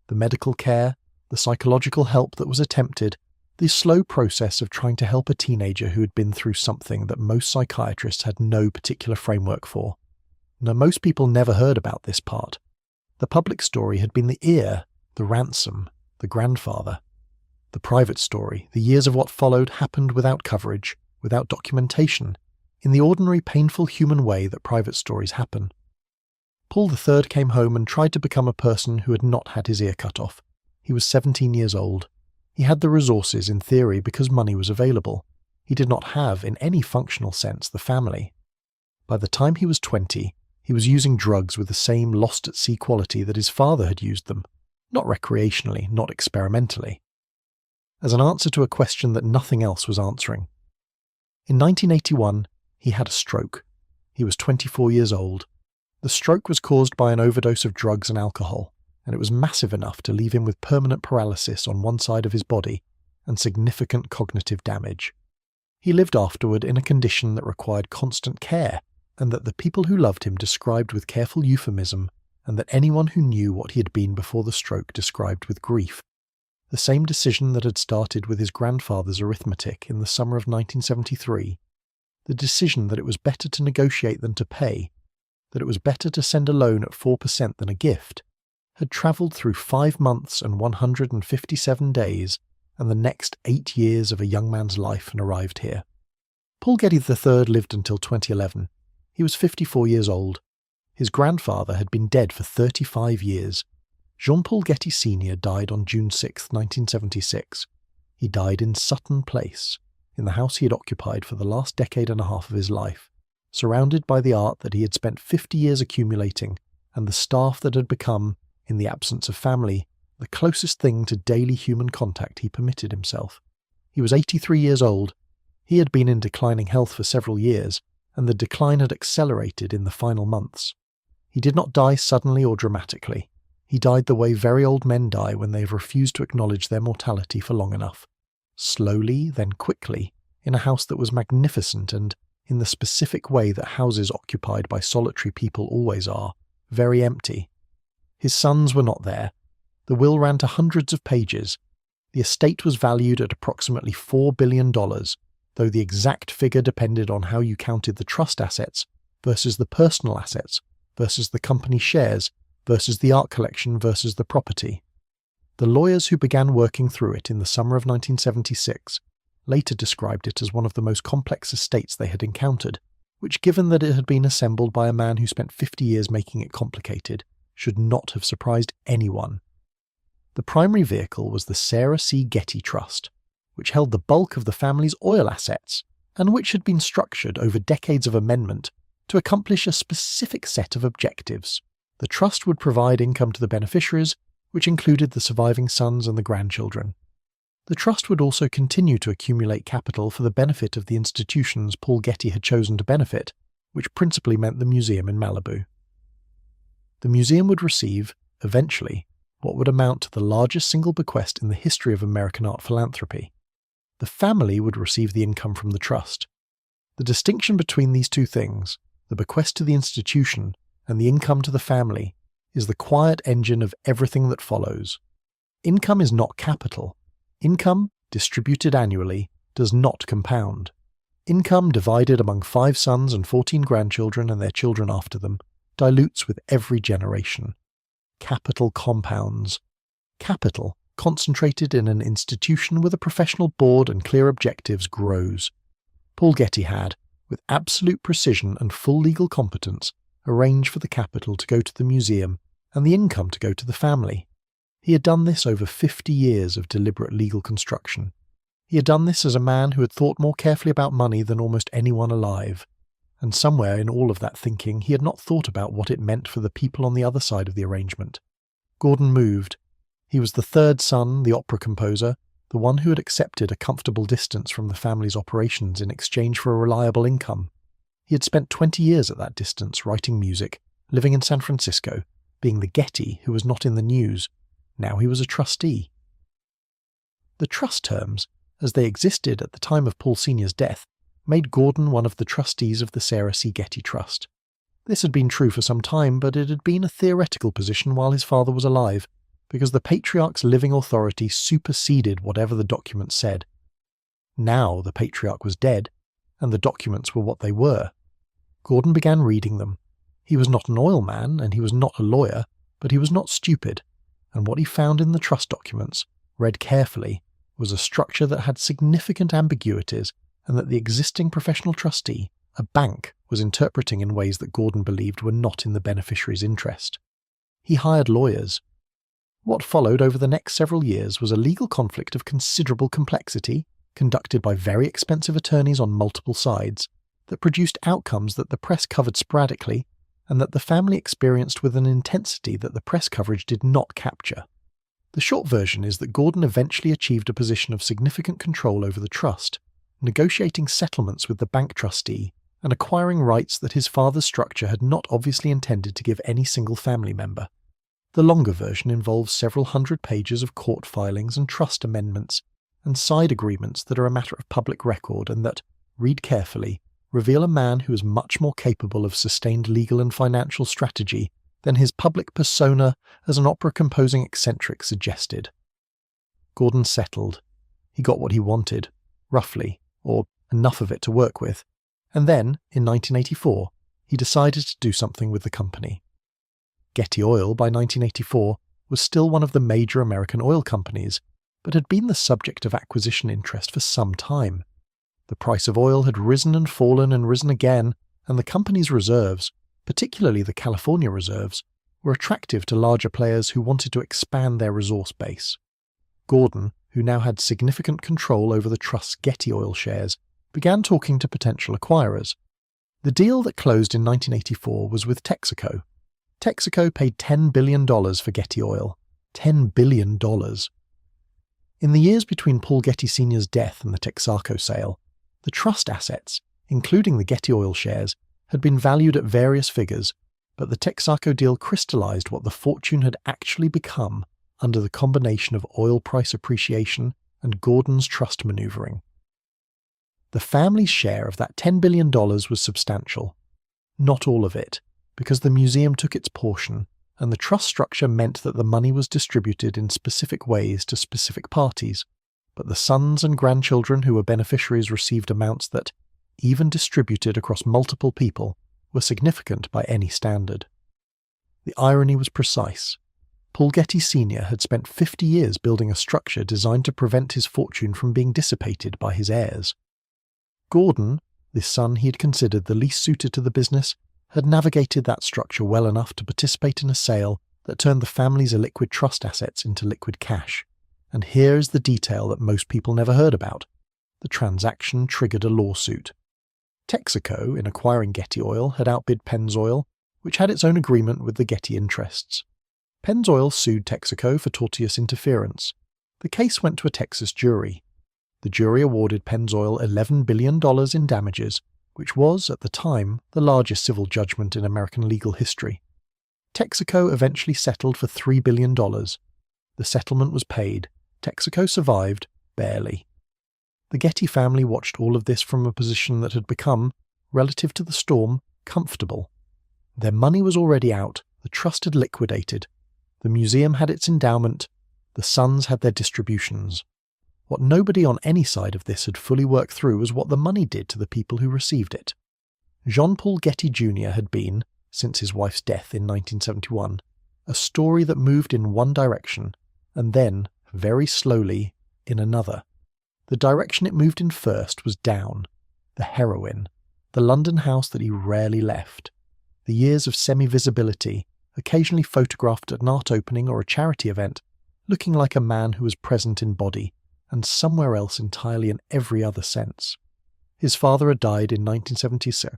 The medical care, the psychological help that was attempted, the slow process of trying to help a teenager who had been through something that most psychiatrists had no particular framework for. Now, most people never heard about this part. The public story had been the ear, the ransom, the grandfather. The private story, the years of what followed, happened without coverage, without documentation, in the ordinary painful human way that private stories happen. Paul III came home and tried to become a person who had not had his ear cut off. He was 17 years old. He had the resources, in theory, because money was available. He did not have, in any functional sense, the family. By the time he was 20, he was using drugs with the same lost-at-sea quality that his father had used them, not recreationally, not experimentally, as an answer to a question that nothing else was answering. In 1981, he had a stroke. He was 24 years old. The stroke was caused by an overdose of drugs and alcohol, and it was massive enough to leave him with permanent paralysis on one side of his body and significant cognitive damage. He lived afterward in a condition that required constant care, and that the people who loved him described with careful euphemism, and that anyone who knew what he had been before the stroke described with grief. The same decision that had started with his grandfather's arithmetic in the summer of 1973, the decision that it was better to negotiate than to pay, that it was better to send a loan at 4% than a gift, had travelled through 5 months and 157 days and the next 8 years of a young man's life and arrived here. Paul Getty III lived until 2011. He was 54 years old. His grandfather had been dead for 35 years. Jean-Paul Getty Sr. died on June 6, 1976. He died in Sutton Place, in the house he had occupied for the last decade and a half of his life, surrounded by the art that he had spent 50 years accumulating and the staff that had become, in the absence of family, the closest thing to daily human contact he permitted himself. He was 83 years old. He had been in declining health for several years, and the decline had accelerated in the final months. He did not die suddenly or dramatically. He died the way very old men die when they have refused to acknowledge their mortality for long enough. Slowly, then quickly, in a house that was magnificent and, in the specific way that houses occupied by solitary people always are, very empty. His sons were not there. The will ran to hundreds of pages. The estate was valued at approximately $4 billion, though the exact figure depended on how you counted the trust assets versus the personal assets versus the company shares versus the art collection versus the property. The lawyers who began working through it in the summer of 1976 later described it as one of the most complex estates they had encountered, which, given that it had been assembled by a man who spent 50 years making it complicated, should not have surprised anyone. The primary vehicle was the Sarah C. Getty Trust, which held the bulk of the family's oil assets, and which had been structured over decades of amendment to accomplish a specific set of objectives. The trust would provide income to the beneficiaries, which included the surviving sons and the grandchildren. The trust would also continue to accumulate capital for the benefit of the institutions Paul Getty had chosen to benefit, which principally meant the museum in Malibu. The museum would receive, eventually, what would amount to the largest single bequest in the history of American art philanthropy. The family would receive the income from the trust. The distinction between these two things, the bequest to the institution and the income to the family, is the quiet engine of everything that follows. Income is not capital. Income, distributed annually, does not compound. Income divided among 5 sons and 14 grandchildren and their children after them dilutes with every generation. Capital compounds. Capital, concentrated in an institution with a professional board and clear objectives, grows. Paul Getty had, with absolute precision and full legal competence, arranged for the capital to go to the museum and the income to go to the family. He had done this over 50 years of deliberate legal construction. He had done this as a man who had thought more carefully about money than almost anyone alive. And somewhere in all of that thinking, he had not thought about what it meant for the people on the other side of the arrangement. Gordon moved. He was the third son, the opera composer, the one who had accepted a comfortable distance from the family's operations in exchange for a reliable income. He had spent 20 years at that distance writing music, living in San Francisco, being the Getty who was not in the news. Now he was a trustee. The trust terms, as they existed at the time of Paul Sr.'s death, made Gordon one of the trustees of the Sarah C. Getty Trust. This had been true for some time, but it had been a theoretical position while his father was alive, because the patriarch's living authority superseded whatever the documents said. Now the patriarch was dead, and the documents were what they were. Gordon began reading them. He was not an oil man, and he was not a lawyer, but he was not stupid, and what he found in the trust documents, read carefully, was a structure that had significant ambiguities and that the existing professional trustee, a bank, was interpreting in ways that Gordon believed were not in the beneficiary's interest. He hired lawyers. What followed over the next several years was a legal conflict of considerable complexity, conducted by very expensive attorneys on multiple sides, that produced outcomes that the press covered sporadically and that the family experienced with an intensity that the press coverage did not capture. The short version is that Gordon eventually achieved a position of significant control over the trust, negotiating settlements with the bank trustee and acquiring rights that his father's structure had not obviously intended to give any single family member. The longer version involves several hundred pages of court filings and trust amendments and side agreements that are a matter of public record and that, read carefully, reveal a man who is much more capable of sustained legal and financial strategy than his public persona as an opera-composing eccentric suggested. Gordon settled. He got what he wanted, roughly, or enough of it to work with, and then, in 1984, he decided to do something with the company. Getty Oil, by 1984, was still one of the major American oil companies, but had been the subject of acquisition interest for some time. The price of oil had risen and fallen and risen again, and the company's reserves, particularly the California reserves, were attractive to larger players who wanted to expand their resource base. Gordon, who now had significant control over the trust's Getty Oil shares, began talking to potential acquirers. The deal that closed in 1984 was with Texaco. Texaco paid $10 billion for Getty Oil. $10 billion. In the years between Paul Getty Sr.'s death and the Texaco sale, the trust assets, including the Getty Oil shares, had been valued at various figures, but the Texaco deal crystallized what the fortune had actually become under the combination of oil price appreciation and Gordon's trust maneuvering. The family's share of that $10 billion was substantial. Not all of it, because the museum took its portion, and the trust structure meant that the money was distributed in specific ways to specific parties, but the sons and grandchildren who were beneficiaries received amounts that, even distributed across multiple people, were significant by any standard. The irony was precise. Paul Getty Sr. had spent 50 years building a structure designed to prevent his fortune from being dissipated by his heirs. Gordon, this son he had considered the least suited to the business, had navigated that structure well enough to participate in a sale that turned the family's illiquid trust assets into liquid cash. And here is the detail that most people never heard about. The transaction triggered a lawsuit. Texaco, in acquiring Getty Oil, had outbid Pennzoil, which had its own agreement with the Getty interests. Pennzoil sued Texaco for tortious interference. The case went to a Texas jury. The jury awarded Pennzoil $11 billion in damages, which was, at the time, the largest civil judgment in American legal history. Texaco eventually settled for $3 billion. The settlement was paid. Texaco survived, barely. The Getty family watched all of this from a position that had become, relative to the storm, comfortable. Their money was already out, the trust had liquidated. The museum had its endowment, the sons had their distributions. What nobody on any side of this had fully worked through was what the money did to the people who received it. Jean-Paul Getty Jr. had been, since his wife's death in 1971, a story that moved in one direction, and then, very slowly, in another. The direction it moved in first was down. The heroin. The London house that he rarely left. The years of semi-visibility, occasionally photographed at an art opening or a charity event, looking like a man who was present in body, and somewhere else entirely in every other sense. His father had died in 1976.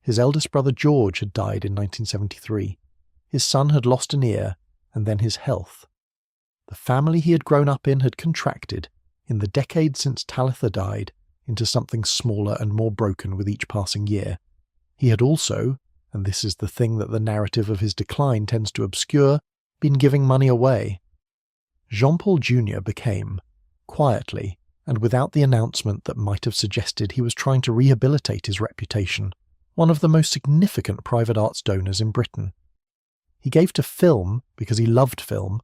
His eldest brother George had died in 1973. His son had lost an ear, and then his health. The family he had grown up in had contracted, in the decade since Talitha died, into something smaller and more broken with each passing year. He had also, and this is the thing that the narrative of his decline tends to obscure, been giving money away. Jean-Paul Jr. became, quietly, and without the announcement that might have suggested he was trying to rehabilitate his reputation, one of the most significant private arts donors in Britain. He gave to film because he loved film,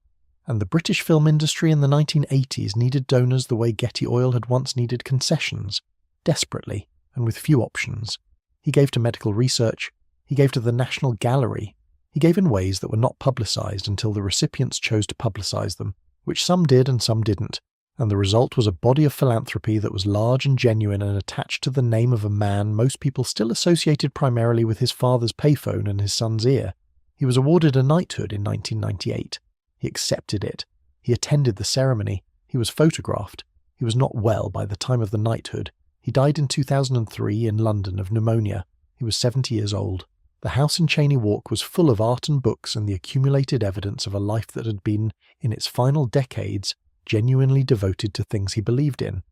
and the British film industry in the 1980s needed donors the way Getty Oil had once needed concessions, desperately, and with few options. He gave to medical research, he gave to the National Gallery, he gave in ways that were not publicised until the recipients chose to publicise them, which some did and some didn't, and the result was a body of philanthropy that was large and genuine and attached to the name of a man most people still associated primarily with his father's payphone and his son's ear. He was awarded a knighthood in 1998. He accepted it. He attended the ceremony. He was photographed. He was not well by the time of the knighthood. He died in 2003 in London of pneumonia. He was 70 years old. The house in Cheyne Walk was full of art and books and the accumulated evidence of a life that had been, in its final decades, genuinely devoted to things he believed in.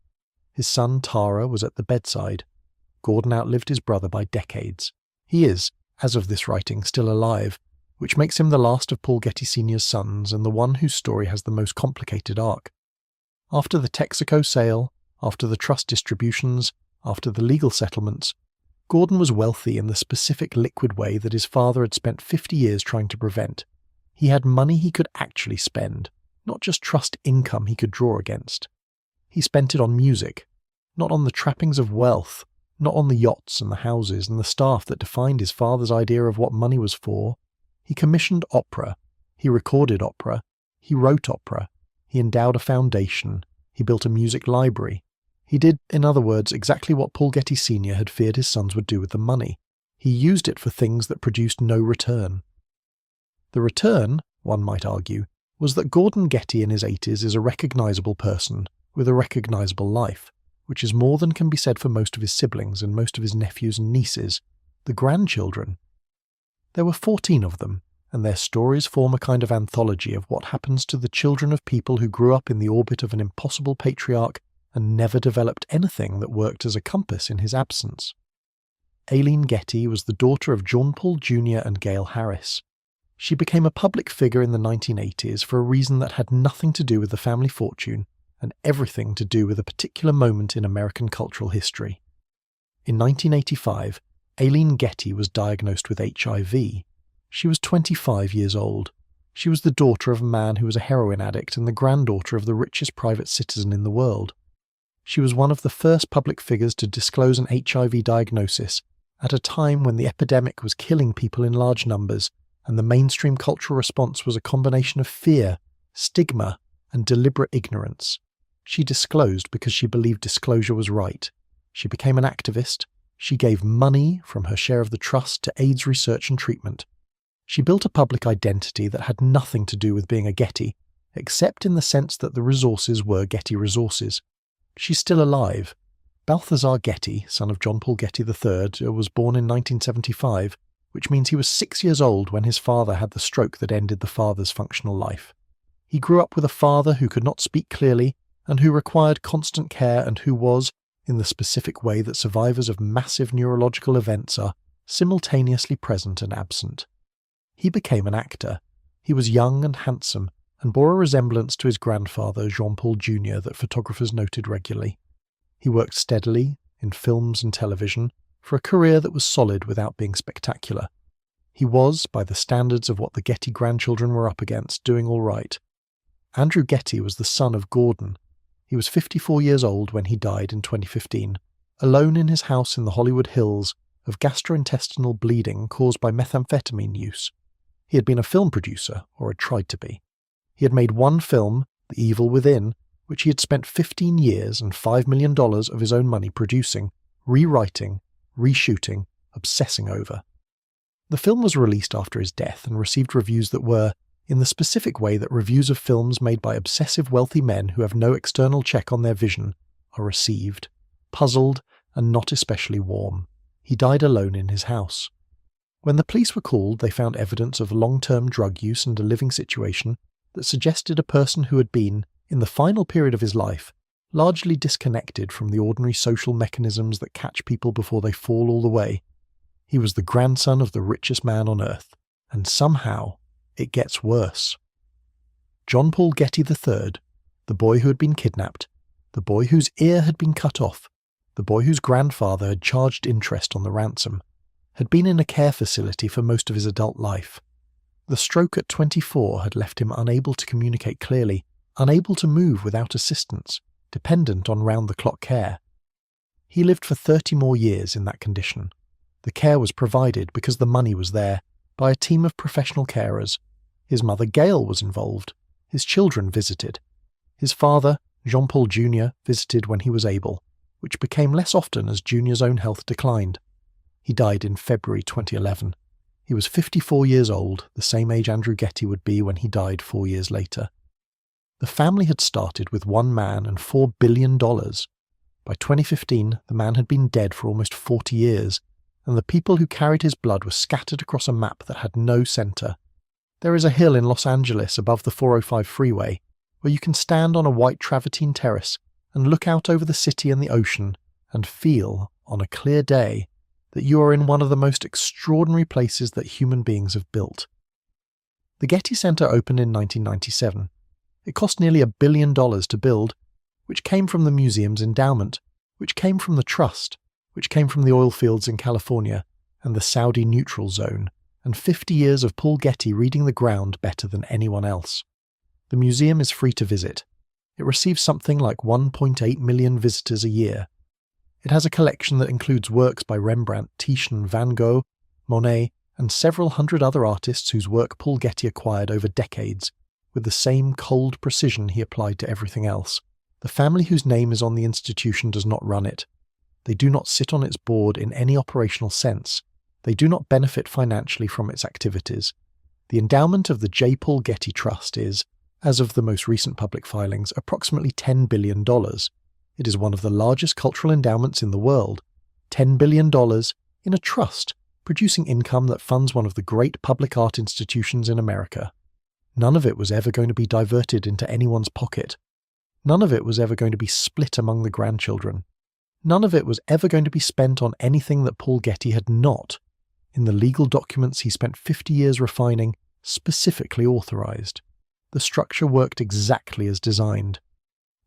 His son Tara was at the bedside. Gordon outlived his brother by decades. He is, as of this writing, still alive, which makes him the last of Paul Getty Sr.'s sons and the one whose story has the most complicated arc. After the Texaco sale, after the trust distributions, after the legal settlements, Gordon was wealthy in the specific liquid way that his father had spent 50 years trying to prevent. He had money he could actually spend, not just trust income he could draw against. He spent it on music, not on the trappings of wealth, not on the yachts and the houses and the staff that defined his father's idea of what money was for. He commissioned opera, he recorded opera, he wrote opera, he endowed a foundation, he built a music library. He did, in other words, exactly what Paul Getty Sr. had feared his sons would do with the money. He used it for things that produced no return. The return, one might argue, was that Gordon Getty in his 80s is a recognisable person with a recognisable life, which is more than can be said for most of his siblings and most of his nephews and nieces, the grandchildren. There were 14 of them, and their stories form a kind of anthology of what happens to the children of people who grew up in the orbit of an impossible patriarch and never developed anything that worked as a compass in his absence. Aileen Getty was the daughter of Jean-Paul Jr. and Gail Harris. She became a public figure in the 1980s for a reason that had nothing to do with the family fortune and everything to do with a particular moment in American cultural history. In 1985, Aileen Getty was diagnosed with HIV. She was 25 years old. She was the daughter of a man who was a heroin addict and the granddaughter of the richest private citizen in the world. She was one of the first public figures to disclose an HIV diagnosis at a time when the epidemic was killing people in large numbers and the mainstream cultural response was a combination of fear, stigma, and deliberate ignorance. She disclosed because she believed disclosure was right. She became an activist. She gave money from her share of the trust to AIDS research and treatment. She built a public identity that had nothing to do with being a Getty, except in the sense that the resources were Getty resources. She's still alive. Balthazar Getty, son of John Paul Getty III, was born in 1975, which means he was 6 years old when his father had the stroke that ended the father's functional life. He grew up with a father who could not speak clearly and who required constant care and who was, in the specific way that survivors of massive neurological events are, simultaneously present and absent. He became an actor. He was young and handsome and bore a resemblance to his grandfather, Jean-Paul Jr., that photographers noted regularly. He worked steadily, in films and television, for a career that was solid without being spectacular. He was, by the standards of what the Getty grandchildren were up against, doing all right. Andrew Getty was the son of Gordon. He was 54 years old when he died in 2015, alone in his house in the Hollywood Hills, of gastrointestinal bleeding caused by methamphetamine use. He had been a film producer, or had tried to be. He had made one film, The Evil Within, which he had spent 15 years and $5 million of his own money producing, rewriting, reshooting, obsessing over. The film was released after his death and received reviews that were, in the specific way that reviews of films made by obsessive wealthy men who have no external check on their vision are received, puzzled and not especially warm. He died alone in his house. When the police were called, they found evidence of long-term drug use and a living situation that suggested a person who had been, in the final period of his life, largely disconnected from the ordinary social mechanisms that catch people before they fall all the way. He was the grandson of the richest man on earth, and somehow it gets worse. John Paul Getty III, the boy who had been kidnapped, the boy whose ear had been cut off, the boy whose grandfather had charged interest on the ransom, had been in a care facility for most of his adult life. The stroke at 24 had left him unable to communicate clearly, unable to move without assistance, dependent on round-the-clock care. He lived for 30 more years in that condition. The care was provided because the money was there, by a team of professional carers. His mother Gail was involved. His children visited. His father, Jean-Paul Jr., visited when he was able, which became less often as Jr.'s own health declined. He died in February 2011. He was 54 years old, the same age Andrew Getty would be when he died 4 years later. The family had started with one man and $4 billion. By 2015, the man had been dead for almost 40 years, and the people who carried his blood were scattered across a map that had no center. There is a hill in Los Angeles above the 405 freeway where you can stand on a white travertine terrace and look out over the city and the ocean and feel, on a clear day, that you are in one of the most extraordinary places that human beings have built. The Getty Center opened in 1997. It cost nearly $1 billion to build, which came from the museum's endowment, which came from the trust, which came from the oil fields in California and the Saudi neutral zone, and 50 years of Paul Getty reading the ground better than anyone else. The museum is free to visit. It receives something like 1.8 million visitors a year. It has a collection that includes works by Rembrandt, Titian, Van Gogh, Monet, and several hundred other artists whose work Paul Getty acquired over decades, with the same cold precision he applied to everything else. The family whose name is on the institution does not run it. They do not sit on its board in any operational sense. They do not benefit financially from its activities. The endowment of the J. Paul Getty Trust is, as of the most recent public filings, approximately $10 billion. It is one of the largest cultural endowments in the world. $10 billion in a trust, producing income that funds one of the great public art institutions in America. None of it was ever going to be diverted into anyone's pocket. None of it was ever going to be split among the grandchildren. None of it was ever going to be spent on anything that Paul Getty had not, in the legal documents he spent 50 years refining, specifically authorized. The structure worked exactly as designed,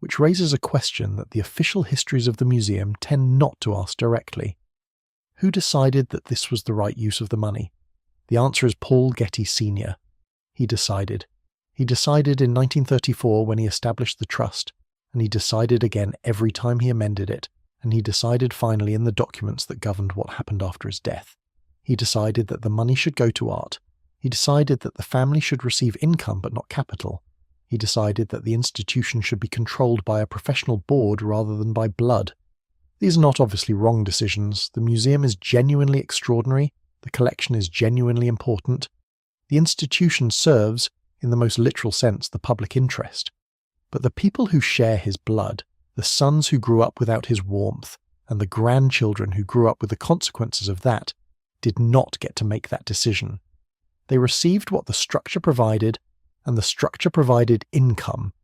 which raises a question that the official histories of the museum tend not to ask directly. Who decided that this was the right use of the money? The answer is Paul Getty Sr. He decided. He decided in 1934 when he established the trust, and he decided again every time he amended it, and he decided finally in the documents that governed what happened after his death. He decided that the money should go to art. He decided that the family should receive income but not capital. He decided that the institution should be controlled by a professional board rather than by blood. These are not obviously wrong decisions. The museum is genuinely extraordinary. The collection is genuinely important. The institution serves, in the most literal sense, the public interest. But the people who share his blood, the sons who grew up without his warmth, and the grandchildren who grew up with the consequences of that, did not get to make that decision. They received what the structure provided, and the structure provided income,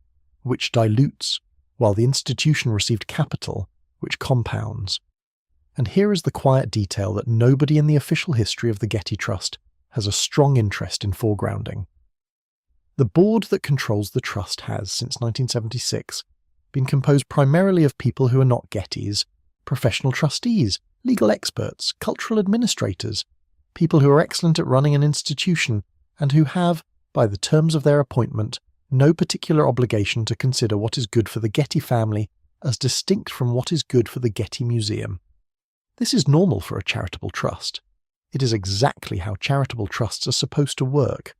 which dilutes, while the institution received capital, which compounds. And here is the quiet detail that nobody in the official history of the Getty Trust has a strong interest in foregrounding. The board that controls the trust has, since 1976, been composed primarily of people who are not Gettys, professional trustees, legal experts, cultural administrators, people who are excellent at running an institution and who have, by the terms of their appointment, no particular obligation to consider what is good for the Getty family as distinct from what is good for the Getty Museum. This is normal for a charitable trust. It is exactly how charitable trusts are supposed to work.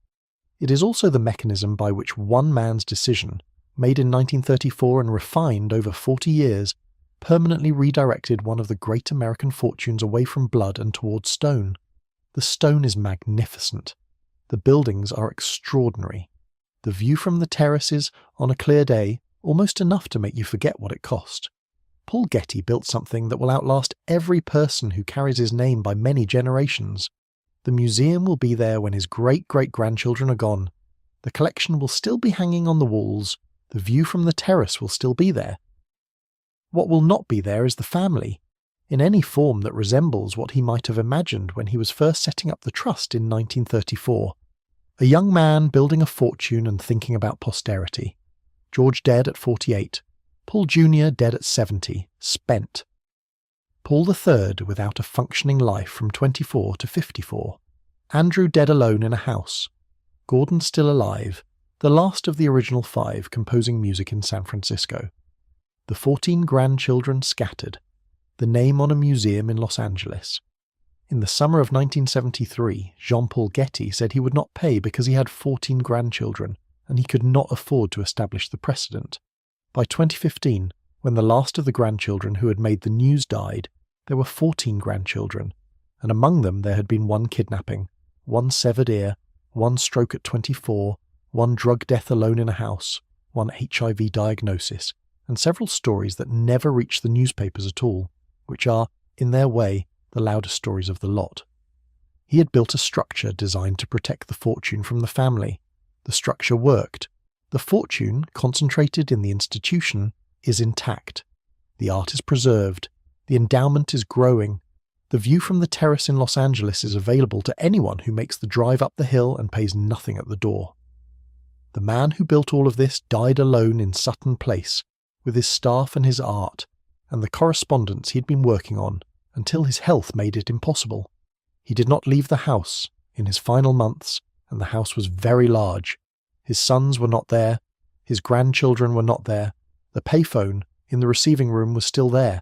It is also the mechanism by which one man's decision, made in 1934 and refined over 40 years, permanently redirected one of the great American fortunes away from blood and towards stone. The stone is magnificent. The buildings are extraordinary. The view from the terraces, on a clear day, almost enough to make you forget what it cost. Paul Getty built something that will outlast every person who carries his name by many generations. The museum will be there when his great-great-grandchildren are gone. The collection will still be hanging on the walls. The view from the terrace will still be there. What will not be there is the family, in any form that resembles what he might have imagined when he was first setting up the trust in 1934. A young man building a fortune and thinking about posterity. George dead at 48. Paul Jr. dead at 70, spent. Paul III without a functioning life from 24 to 54. Andrew dead alone in a house. Gordon still alive, the last of the original 5 composing music in San Francisco. The 14 grandchildren scattered. The name on a museum in Los Angeles. In the summer of 1973, Jean-Paul Getty said he would not pay because he had 14 grandchildren, and he could not afford to establish the precedent. By 2015, when the last of the grandchildren who had made the news died, there were 14 grandchildren, and among them there had been 1 kidnapping, 1 severed ear, 1 stroke at 24, 1 drug death alone in a house, 1 HIV diagnosis, and several stories that never reached the newspapers at all, which are, in their way, the loudest stories of the lot. He had built a structure designed to protect the fortune from the family. The structure worked. The fortune, concentrated in the institution, is intact. The art is preserved. The endowment is growing. The view from the terrace in Los Angeles is available to anyone who makes the drive up the hill and pays nothing at the door. The man who built all of this died alone in Sutton Place, with his staff and his art, and the correspondence he had been working on, until his health made it impossible. He did not leave the house in his final months, and the house was very large. His sons were not there. His grandchildren were not there. The payphone in the receiving room was still there,